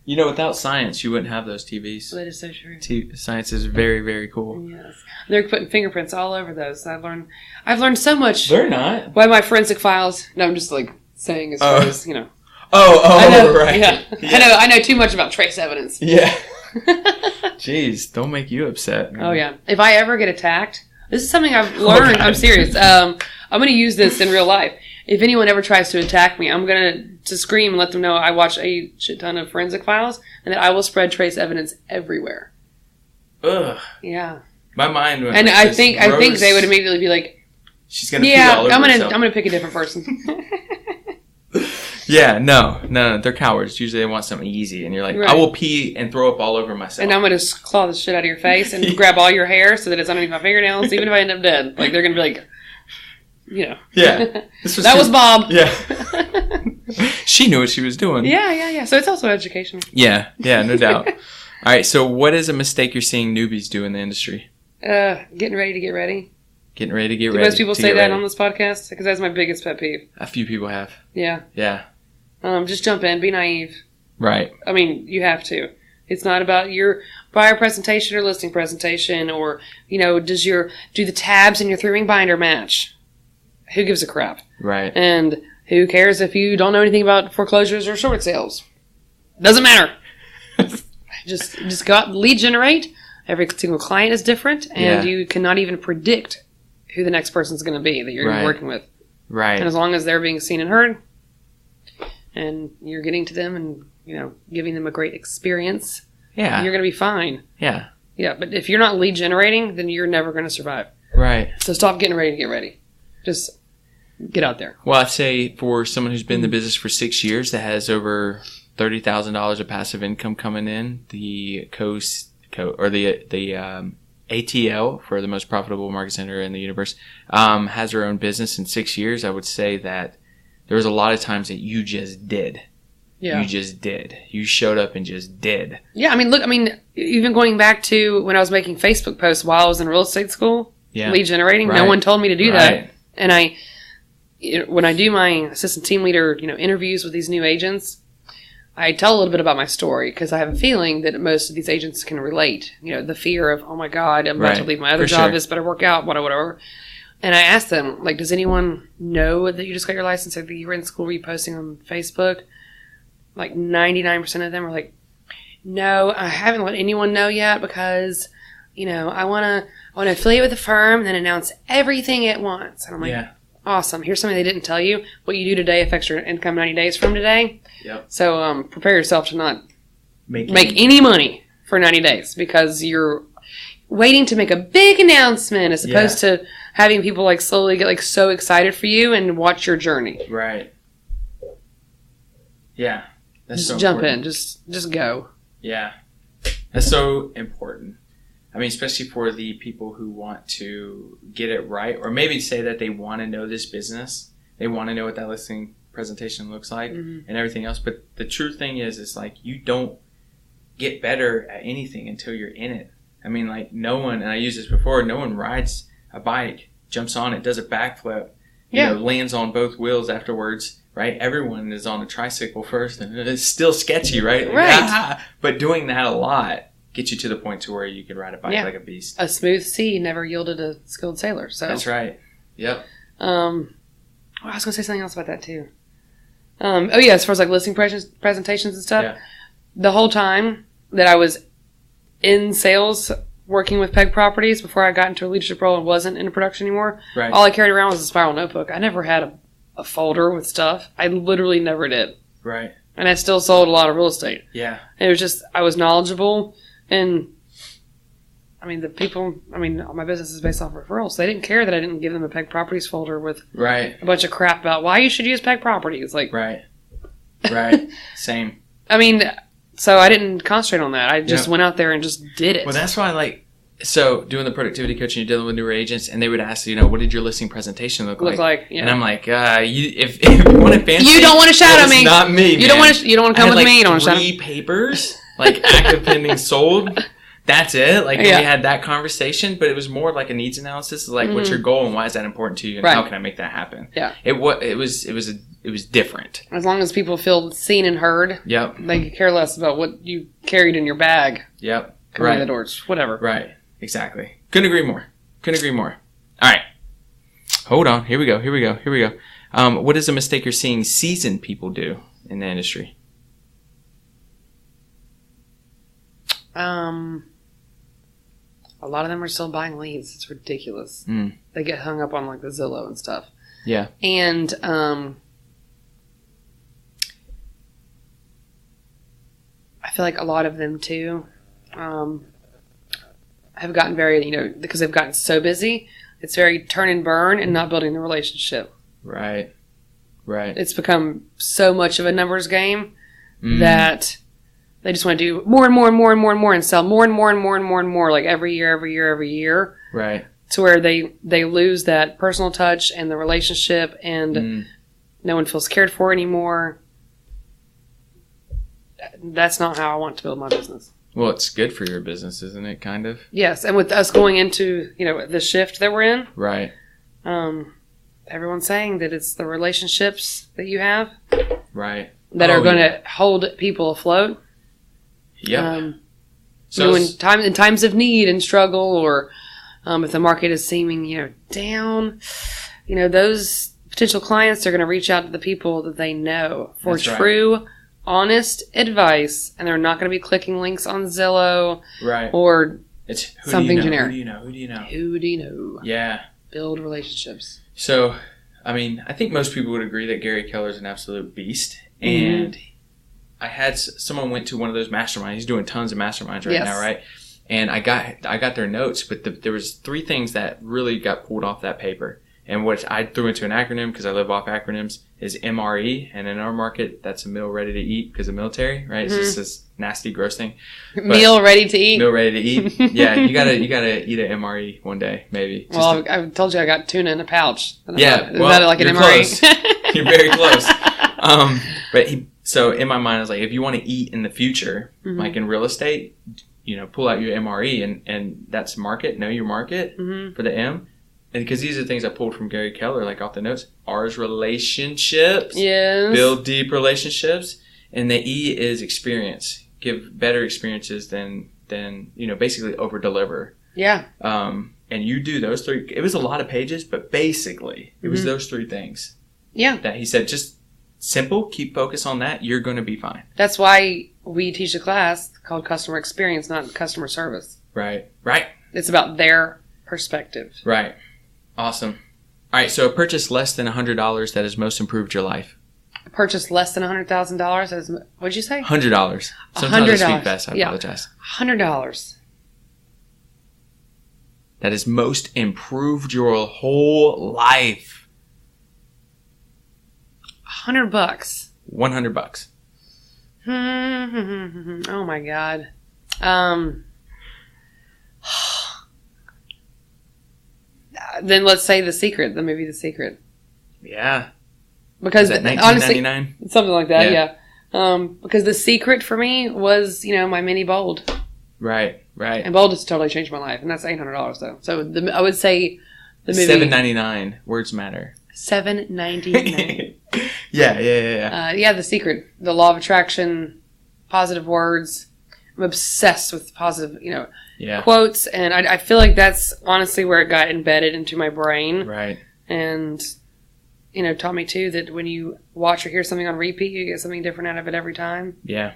Without science, you wouldn't have those TVs. That is so true. Science is very, very cool. Yes, they're putting fingerprints all over those. I've learned so much. They're not. By my forensic files. No, I'm just saying as far as right. Yeah. I know too much about trace evidence. Yeah. Jeez, don't make you upset. Man. Oh yeah. If I ever get attacked, this is something I've learned. I'm serious. I'm going to use this in real life. If anyone ever tries to attack me, I'm going to scream and let them know I watch a shit ton of forensic files and that I will spread trace evidence everywhere. Ugh. Yeah. My mind went. And I think they would immediately be like, she's going to pee all over herself. I'm going to pick a different person. Yeah, no, they're cowards. Usually they want something easy, and you're like, right. I will pee and throw up all over myself. And I'm going to claw the shit out of your face and grab all your hair so that it's underneath my fingernails, even if I end up dead. Like, they're going to be like, Yeah. That was Bob. Yeah. She knew what she was doing. Yeah. So it's also educational. Yeah, no doubt. All right, so what is a mistake you're seeing newbies do in the industry? Getting ready to get ready. Getting ready to get ready. Do most people say that on this podcast? Because that's my biggest pet peeve. A few people have. Yeah. Yeah. Just jump in. Be naive. Right. I mean, you have to. It's not about your buyer presentation or listing presentation or, do the tabs in your three-ring binder match? Who gives a crap? Right. And who cares if you don't know anything about foreclosures or short sales? Doesn't matter. just go out and lead generate. Every single client is different, and you cannot even predict who the next person's going to be that you're going to be working with. Right. And as long as they're being seen and heard, and you're getting to them and, giving them a great experience, you're going to be fine. Yeah. Yeah, but if you're not lead generating, then you're never going to survive. Right. So stop getting ready to get ready. Just get out there. Well, I'd say for someone who's been in the business for 6 years that has over $30,000 of passive income coming in, the ATL for the most profitable market center in the universe has her own business in 6 years. I would say that there was a lot of times that you just did. Yeah. You just did. You showed up and just did. Yeah, even going back to when I was making Facebook posts while I was in real estate school, lead generating, no one told me to do that. And when I do my assistant team leader, interviews with these new agents, I tell a little bit about my story because I have a feeling that most of these agents can relate. The fear of, oh my God, I'm about to leave my other job. This better work out, whatever. And I asked them, does anyone know that you just got your license or that you were in school reposting on Facebook? 99% of them are like, no, I haven't let anyone know yet because, I want to affiliate with the firm and then announce everything at once. And I'm like, awesome. Here's something they didn't tell you. What you do today affects your income 90 days from today. Yep. So prepare yourself to not make any money for 90 days because you're waiting to make a big announcement as opposed to having people slowly get so excited for you and watch your journey. Right. Yeah. That's just jump in. Just go. Yeah. That's so important. Especially for the people who want to get it right, or maybe say that they want to know this business. They want to know what that listing presentation looks like and everything else. But the true thing is you don't get better at anything until you're in it. No one, and I used this before, no one rides a bike, jumps on it, does a backflip, lands on both wheels afterwards. Right? Everyone is on a tricycle first, and it's still sketchy, right? Right. But doing that a lot gets you to the point to where you can ride a bike like a beast. A smooth sea never yielded a skilled sailor. So that's right. Yep. I was going to say something else about that too. As far as listing presentations and stuff, the whole time that I was in sales working with Pegg Properties before I got into a leadership role and wasn't in production anymore, all I carried around was a spiral notebook. I never had a folder with stuff. I literally never did. Right. And I still sold a lot of real estate. Yeah. And it was just, I was knowledgeable and the people, my business is based off referrals. So they didn't care that I didn't give them a Pegg Properties folder with a bunch of crap about why you should use Pegg Properties. Right. Same. So I didn't concentrate on that. I just went out there and just did it. Well, that's why so doing the productivity coaching, you're dealing with newer agents, and they would ask, what did your listing presentation look like? Yeah. And I'm like, if you want it fancy, you don't want to shadow me. Not me. You don't want to come with me. You don't want to shadow 3 papers, like active pending sold. That's it. Like we had that conversation, but it was more like a needs analysis. Like, what's your goal and why is that important to you, and how can I make that happen? Yeah. It was different. As long as people feel seen and heard. Yep. They care less about what you carried in your bag. Yep. Coming out the doors. Whatever. Right. Exactly. Couldn't agree more. All right. Hold on. Here we go. What is a mistake you're seeing seasoned people do in the industry? A lot of them are still buying leads. It's ridiculous. They get hung up on like the Zillow and stuff. Yeah. And I feel like a lot of them too have gotten very, because they've gotten so busy, it's very turn and burn and not building the relationship. Right. It's become so much of a numbers game that they just want to do more and more and more and more and more and sell more and more and more and more and more, like every year. Right. To where they lose that personal touch and the relationship, and no one feels cared for anymore. That's not how I want to build my business. Well, it's good for your business, isn't it? Kind of. Yes, and with us going into the shift that we're in, right? Everyone's saying that it's the relationships that you have, right, that are going to hold people afloat. Yep. So in times of need and struggle, or if the market is seeming down, those potential clients are going to reach out to the people that they know for true, honest advice, and they're not going to be clicking links on Zillow, right? Or it's something generic. Who do you know? Yeah. Build relationships. So, I think most people would agree that Gary Keller's an absolute beast, and I had someone went to one of those masterminds. He's doing tons of masterminds right now, right? And I got their notes, but there was 3 things that really got pulled off that paper. And what I threw into an acronym, because I live off acronyms, is MRE. And in our market, that's a meal ready to eat because of military, right? It's just this nasty, gross thing. But meal ready to eat? Meal ready to eat. Yeah, you gotta eat an MRE one day, maybe. Well, I told you I got tuna in a pouch. Is that like an MRE? Close. You're very close. So in my mind, I was like, if you want to eat in the future, like in real estate, pull out your MRE and that's market. Know your market for the M. And because these are things I pulled from Gary Keller, like off the notes. R is relationships. Yes. Build deep relationships. And the E is experience. Give better experiences than basically over deliver. Yeah. And you do those 3. It was a lot of pages, but basically it was those 3 things. Yeah. That he said, just simple, keep focus on that. You're going to be fine. That's why we teach a class called customer experience, not customer service. Right. It's about their perspective. Right. Awesome. All right. So a purchase less than $100 that has most improved your life. A purchase less than $100,000. What'd you say? $100. Sometimes I speak fast. I apologize. $100. That has most improved your whole life. $100. $100. Oh my God. Then let's say The Secret, the movie The Secret. Yeah. Because was that 1999? Honestly, something like that, yeah. Because The Secret for me was, my mini Bold. Right. And Bold has totally changed my life, and that's $800 though. So I would say the movie $7.99. Words matter. $7.99. Yeah. The Secret, the law of attraction, positive words. I'm obsessed with positive, quotes, and I feel like that's honestly where it got embedded into my brain. Right. And, taught me too that when you watch or hear something on repeat, you get something different out of it every time. Yeah.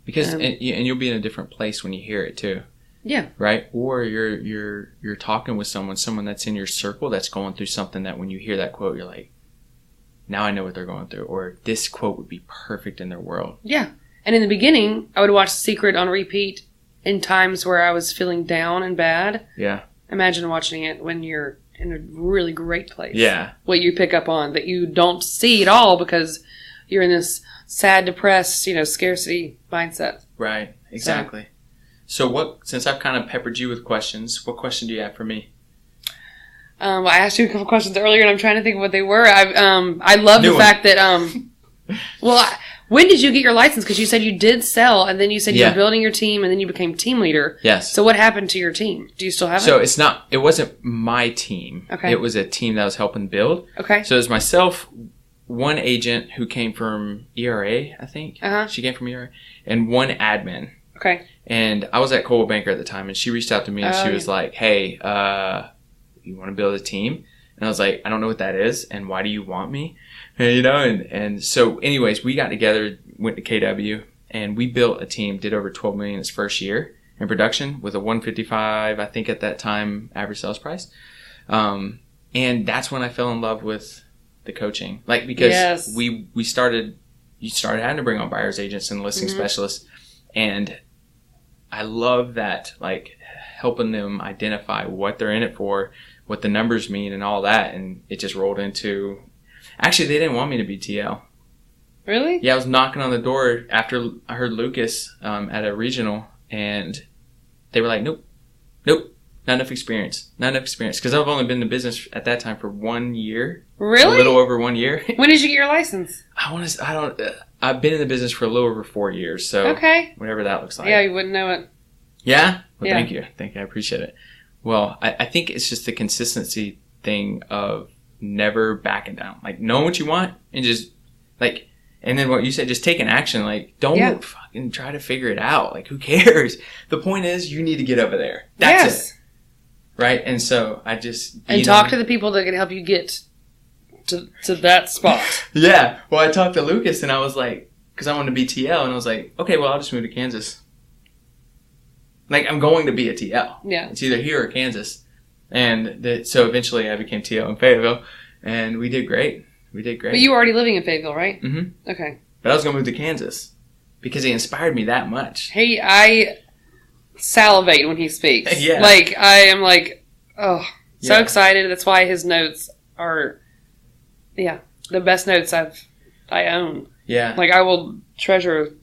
Because and you'll be in a different place when you hear it too. Yeah. Right? Or you're talking with someone that's in your circle that's going through something that when you hear that quote, you're like, now I know what they're going through, or this quote would be perfect in their world. Yeah. And in the beginning, I would watch The Secret on repeat in times where I was feeling down and bad. Yeah. Imagine watching it when you're in a really great place. Yeah. What you pick up on that you don't see at all because you're in this sad, depressed, scarcity mindset. Right. Exactly. So since I've kind of peppered you with questions, what question do you have for me? Well, I asked you a couple questions earlier, and I'm trying to think of what they were. I love the fact that when did you get your license? Because you said you did sell, and then you said you were building your team, and then you became team leader. Yes. So what happened to your team? Do you still have it? So it wasn't my team. Okay. It was a team that I was helping build. Okay. So it was myself, one agent who came from ERA, I think. Uh-huh. She came from ERA, and one admin. Okay. And I was at Coldwell Banker at the time, and she reached out to me, and she was like, hey, you want to build a team? And I was like, I don't know what that is, and why do you want me? And so anyways, we got together, went to KW, and we built a team, did over $12 million its first year in production with a 155, I think at that time, average sales price. And that's when I fell in love with the coaching. Like, because you started having to bring on buyer's agents and listing specialists. And I love that, like, helping them identify what they're in it for, what the numbers mean and all that. And it just rolled into, actually, they didn't want me to be TL. Really? Yeah, I was knocking on the door after I heard Lucas at a regional, and they were like, nope, not enough experience. Because I've only been in the business at that time for 1 year. Really? A little over 1 year. When did you get your license? I've been in the business for a little over 4 years, so whatever that looks like. Yeah, you wouldn't know it. Yeah? Well, thank you. I appreciate it. Well, I think it's just the consistency thing of never backing down. Like, knowing what you want and just, like, and then what you said, just taking action. Like, don't fucking try to figure it out. Like, who cares? The point is, you need to get over there. That's it. Right? And so, I just... And talk to the people that can help you get to that spot. Yeah. Well, I talked to Lucas, and I was like, because I wanted to be TL, and I was like, okay, well, I'll just move to Kansas. Like, I'm going to be a TL. Yeah. It's either here or Kansas. And so eventually I became TL in Fayetteville, and we did great. But you were already living in Fayetteville, right? Mm-hmm. Okay. But I was going to move to Kansas because he inspired me that much. Hey, I salivate when he speaks. Yeah. Like, I am like, so excited. That's why his notes are, the best notes I own. Yeah. Like, I will treasure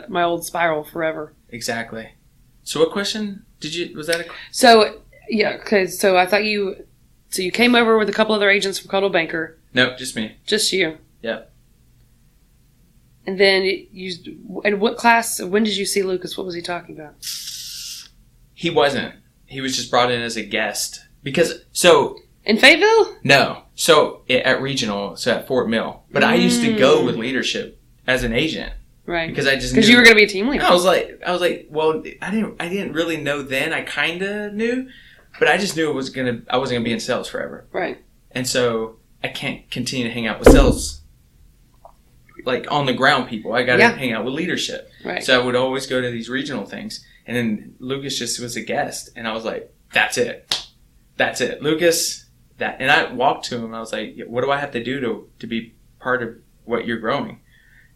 my old spiral forever. Exactly. So what question was that? So I thought you came over with a couple other agents from Coldwell Banker. No, just me. Just you. Yep. And then in what class, when did you see Lucas? What was he talking about? He wasn't. He was just brought in as a guest. In Fayetteville? No. So at regional, at Fort Mill. But I used to go with leadership as an agent. Right. Because you were going to be a team leader. I was like, well, I didn't really know then. I kind of knew, but I just knew I wasn't going to be in sales forever. Right. And so I can't continue to hang out with sales, like on the ground people. I got to hang out with leadership. Right. So I would always go to these regional things. And then Lucas just was a guest. And I was like, that's it. Lucas, and I walked to him. I was like, what do I have to do to be part of what you're growing?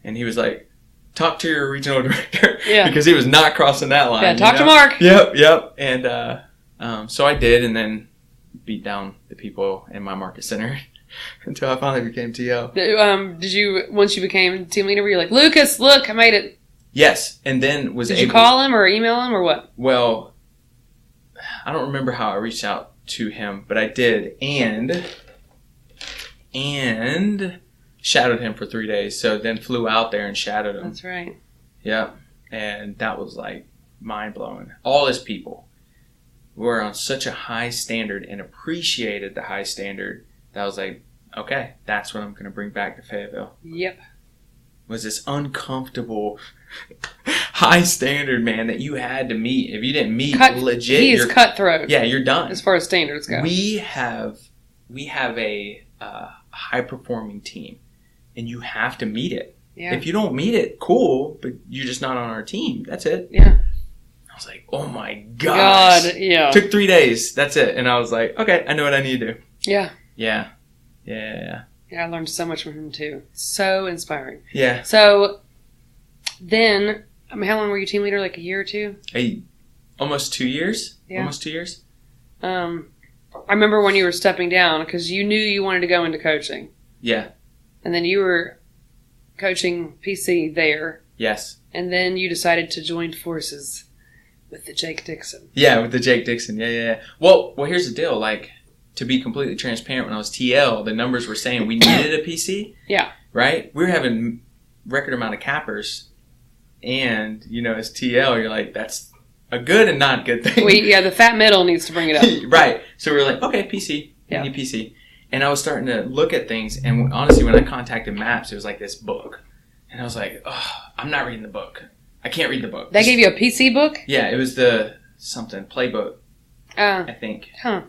And he was like, talk to your regional director. Yeah. Because he was not crossing that line. Yeah, talk to Mark. Yep. And so I did, and then beat down the people in my market center until I finally became TL. Did you, once you became team leader, were you like, Lucas, look, I made it? Yes. And then Did you call him or email him or what? Well, I don't remember how I reached out to him, but I did. And shadowed him for 3 days. So then flew out there and shadowed him. That's right. Yep. And that was like mind blowing. All his people were on such a high standard and appreciated the high standard that I was like, okay, that's what I'm going to bring back to Fayetteville. Yep. Was this uncomfortable high standard, man, that you had to meet. If you didn't meet legit, he is cutthroat. Yeah, you're done. As far as standards go. We have a high performing team, and you have to meet it. Yeah. If you don't meet it, cool, but you're just not on our team. That's it. Yeah. I was like, oh my gosh. God, yeah. Took 3 days. That's it. And I was like, okay, I know what I need to do. Yeah. Yeah. Yeah, I learned so much from him too. So inspiring. Yeah. So then, I mean, how long were you team leader? Like a year or two? Almost 2 years. Yeah. Almost 2 years. I remember when you were stepping down because you knew you wanted to go into coaching. Yeah. And then you were coaching PC there. Yes. And then you decided to join forces With the Jake Dixon. Yeah, with the Jake Dixon. Yeah. Well, here's the deal. Like, to be completely transparent, when I was TL, the numbers were saying we needed a PC. Yeah. Right? We were having record amount of cappers. And, as TL, you're like, that's a good and not good thing. The fat middle needs to bring it up. Right. So we were like, okay, PC. We need PC. And I was starting to look at things. And honestly, when I contacted Maps, it was like this book. And I was like, oh, I'm not reading the book. I can't read the book. They gave you a PC book? Yeah, it was the playbook. I think. Huh.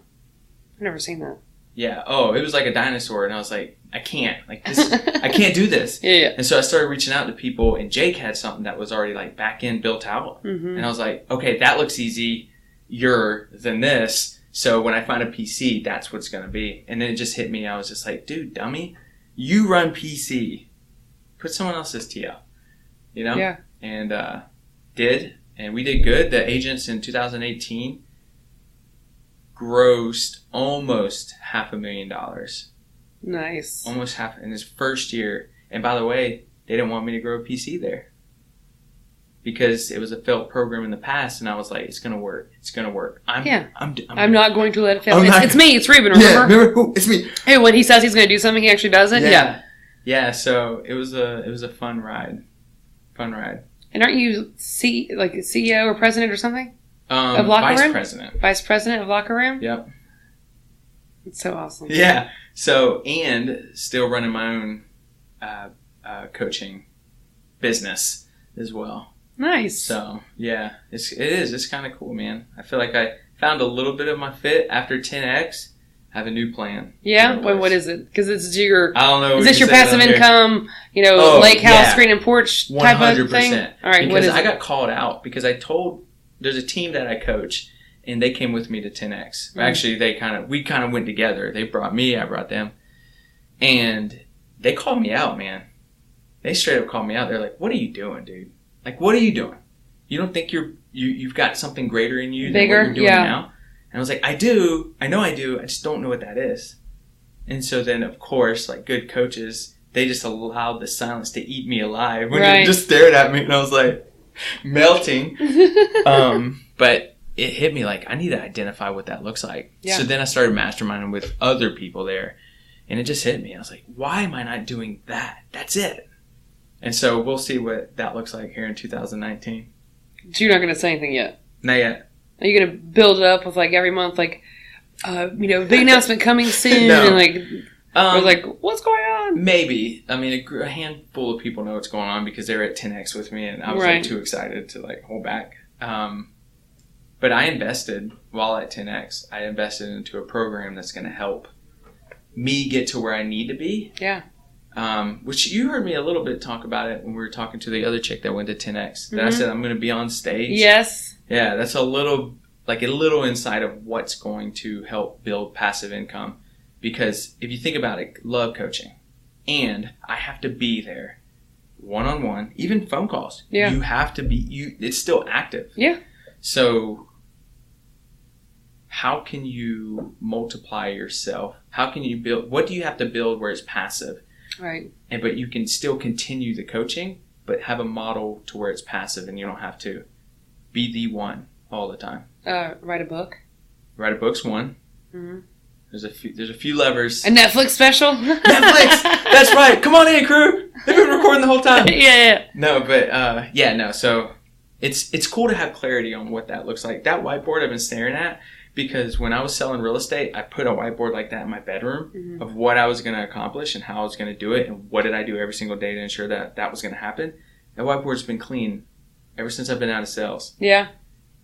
I've never seen that. Yeah. Oh, it was like a dinosaur, and I was like, I can't. Like this, I can't do this. Yeah. And so I started reaching out to people, and Jake had something that was already like back end built out, mm-hmm. and I was like, okay, that looks easier than this. So when I find a PC, that's what it's gonna be. And then it just hit me. I was just like, dude, dummy, you run PC. Put someone else's TL. Yeah. And and we did good. The agents in 2018 grossed almost $500,000. Nice. Almost half in his first year. And by the way, they didn't want me to grow a PC there because it was a failed program in the past, and I was like, it's gonna work. It's gonna work. I'm not going to let it fail. It's me. It's Ruben. Remember? Yeah, remember? It's me. Hey, when he says he's going to do something, he actually does it. Yeah. So it was a fun ride. And aren't you CEO or president or something? Of Locker Room? Vice president of Locker Room? Yep. It's so awesome. Yeah. So, and still running my own coaching business as well. Nice. So, yeah. It's kind of cool, man. I feel like I found a little bit of my fit after 10X. I have a new plan. Yeah? What is it? Because it's your... I don't know. Is this your passive income, lake house, screen and porch type 100%. Of thing? All right, because I got called out because I told... There's a team that I coach, and they came with me to 10X. Mm-hmm. Actually, we kind of went together. They brought me, I brought them. And they called me out, man. They straight up called me out. They're like, what are you doing, dude? Like, what are you doing? You don't think you've got something greater in you than what you're doing now? And I was like, I do. I know I do. I just don't know what that is. And so then, of course, like good coaches, they just allowed the silence to eat me alive when they just stared at me. And I was like, melting. But it hit me like, I need to identify what that looks like. Yeah. So then I started masterminding with other people there. And it just hit me. I was like, why am I not doing that? That's it. And so we'll see what that looks like here in 2019. So you're not going to say anything yet? Not yet. Are you going to build it up with like every month, like, big announcement coming soon? No. And like, what's going on? Maybe. I mean, a handful of people know what's going on because they were at 10X with me, and I was like too excited to like hold back. But I invested while at 10X. I invested into a program that's going to help me get to where I need to be. Yeah. Which you heard me a little bit talk about it when we were talking to the other chick that went to 10X. That mm-hmm. I said I'm going to be on stage. Yes. Yeah, that's a little insight of what's going to help build passive income. Because if you think about it, love coaching. And I have to be there one-on-one, even phone calls. Yeah. You have to be, it's still active. Yeah. So how can you multiply yourself? How can you build, what do you have to build where it's passive? Right. But you can still continue the coaching, but have a model to where it's passive and you don't have to be the one all the time. Write a book. Write a book's one. Mm-hmm. There's a few levers. A Netflix special? Netflix! That's right. Come on in, crew. They've been recording the whole time. Yeah. No, but no. So it's cool to have clarity on what that looks like. That whiteboard I've been staring at because when I was selling real estate, I put a whiteboard like that in my bedroom mm-hmm. of what I was going to accomplish and how I was going to do it and what did I do every single day to ensure that that was going to happen. That whiteboard's been clean ever since I've been out of sales. Yeah.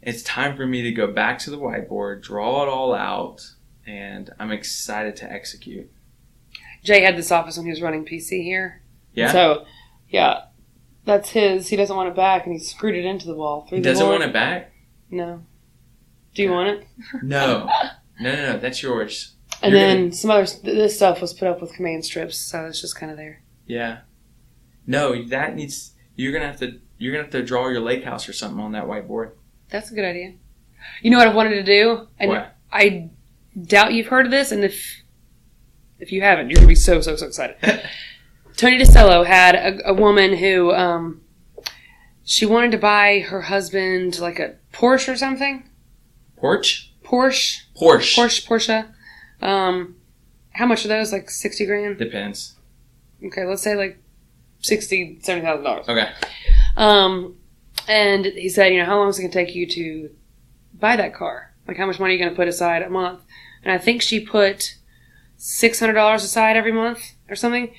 It's time for me to go back to the whiteboard, draw it all out, and I'm excited to execute. Jay had this office when he was running PC here. Yeah? So, yeah, that's his. He doesn't want it back, and he screwed it into the wall. He doesn't want it back? No. Do you want it? No. No. That's yours. And then this stuff was put up with command strips, so it's just kind of there. Yeah. No, that needs... You're gonna have to draw your lake house or something on that whiteboard. That's a good idea. You know what I've wanted to do? And what? I doubt you've heard of this, and if you haven't, you're going to be so excited. Tony DeSello had a woman who she wanted to buy her husband like a Porsche or something. Porsche. Porsche. How much are those? Like 60 grand? Depends. Okay, let's say like $70,000. Okay. And he said, how long is it going to take you to buy that car? Like, how much money are you going to put aside a month? And I think she put $600 aside every month or something.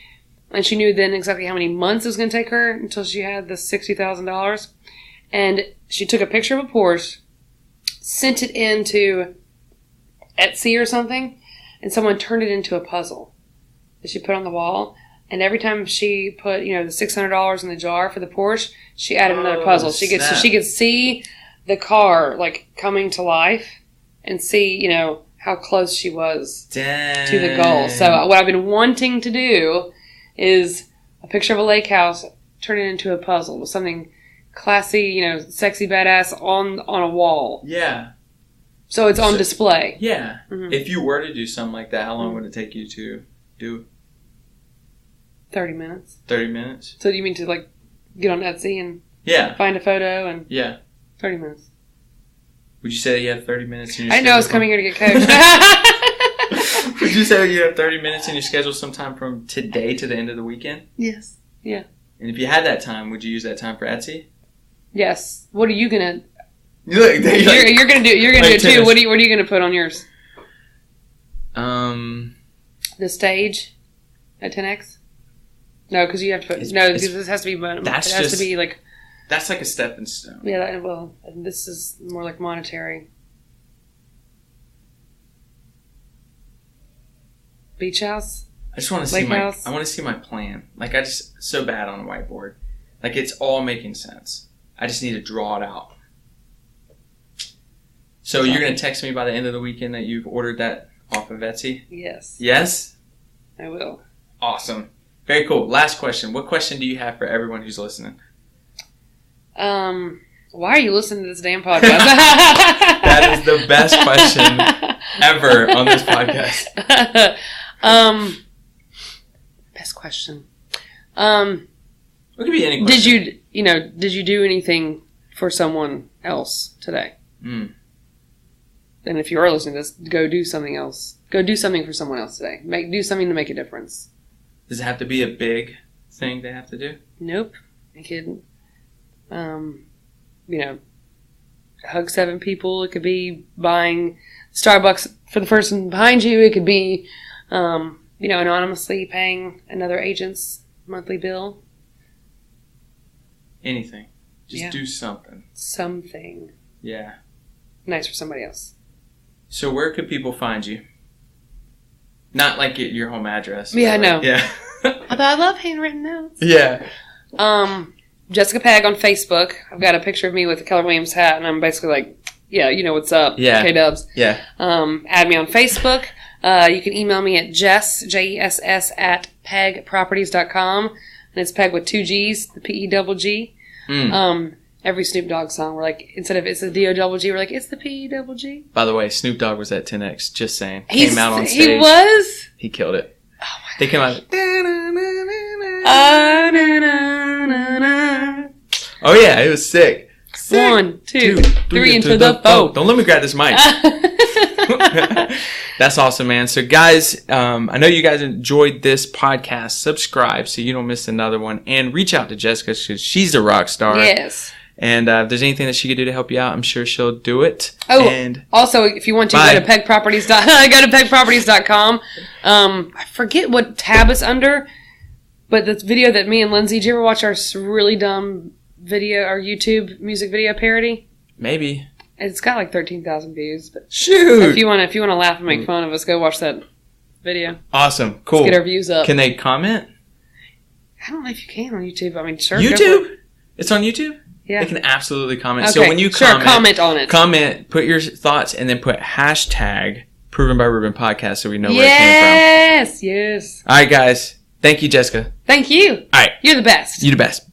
And she knew then exactly how many months it was going to take her until she had the $60,000. And she took a picture of a Porsche, sent it into Etsy or something, and someone turned it into a puzzle that she put on the wall. And every time she put, the $600 in the jar for the Porsche, she added another puzzle. So she could see the car like coming to life and see, how close she was to the goal. So what I've been wanting to do is a picture of a lake house, turn it into a puzzle with something classy, sexy, badass on a wall. Yeah. So it's on display. Yeah. Mm-hmm. If you were to do something like that, how long would it take you to do? 30 minutes. 30 minutes? So do you mean to like get on Etsy and find a photo and 30 minutes. Would you say that you have 30 minutes in your schedule? I know I was coming here to get coached. Would you say you have 30 minutes in your schedule sometime from today to the end of the weekend? Yes. Yeah. And if you had that time, would you use that time for Etsy? Yes. What are you gonna? You're gonna do. You're gonna do it too. What are you gonna put on yours? The stage at 10x. No, because you have to put. Because this has to be. To be like. That's like a stepping stone. Yeah. This is more like monetary. Beach house. I just want to see I want to see my plan. Like I just so bad on a whiteboard. Like it's all making sense. I just need to draw it out. So you're gonna text me by the end of the weekend that you've ordered that off of Etsy? Yes. Yes? I will. Awesome. Very cool. Last question. What question do you have for everyone who's listening? Why are you listening to this damn podcast? That is the best question ever on this podcast. Best question. It could be any question. Did you do anything for someone else today? And if you are listening to this, go do something else. Go do something for someone else today. Do something to make a difference. Does it have to be a big thing they have to do? Nope. It could, hug 7 people. It could be buying Starbucks for the person behind you. It could be, anonymously paying another agent's monthly bill. Anything. Just do something. Something. Yeah. Nice for somebody else. So where could people find you? Not like your home address. Yeah, I know. Yeah. Although I love handwritten notes. Yeah. Jessica Pegg on Facebook. I've got a picture of me with a Keller Williams hat, and I'm basically like, yeah, you know what's up. Yeah. K-Dubs. Yeah. Add me on Facebook. You can email me at Jess, at pegproperties.com. And it's Peg with 2 G's, the P-E-double-G. Every Snoop Dogg song, we're like, instead of it's the D-O-double-G, we're like, it's the P-E-double-G. By the way, Snoop Dogg was at 10X, just saying. Came out on stage. He was? He killed it. Oh my They came out. Oh yeah, it was sick. 1, 2, 3 into the 4. Don't let me grab this mic. That's awesome, man. So guys, I know you guys enjoyed this podcast. Subscribe so you don't miss another one. And reach out to Jessica because she's a rock star. Yes. And if there's anything that she could do to help you out, I'm sure she'll do it. Oh, and also, if you want to, go to pegproperties.com. I forget what tab it's under, but the video that me and Lindsay, did you ever watch our really dumb video, our YouTube music video parody? Maybe. It's got like 13,000 views. But shoot! If you want to laugh and make fun of us, go watch that video. Awesome, cool. Let's get our views up. Can they comment? I don't know if you can on YouTube. I mean, sure. YouTube? It's on YouTube? Yeah. They can absolutely comment. Okay. So when you comment on it. Comment, put your thoughts, and then put hashtag Proven by Ruben podcast so we know where it came from. Yes. All right, guys. Thank you, Jessica. Thank you. All right. You're the best. You're the best.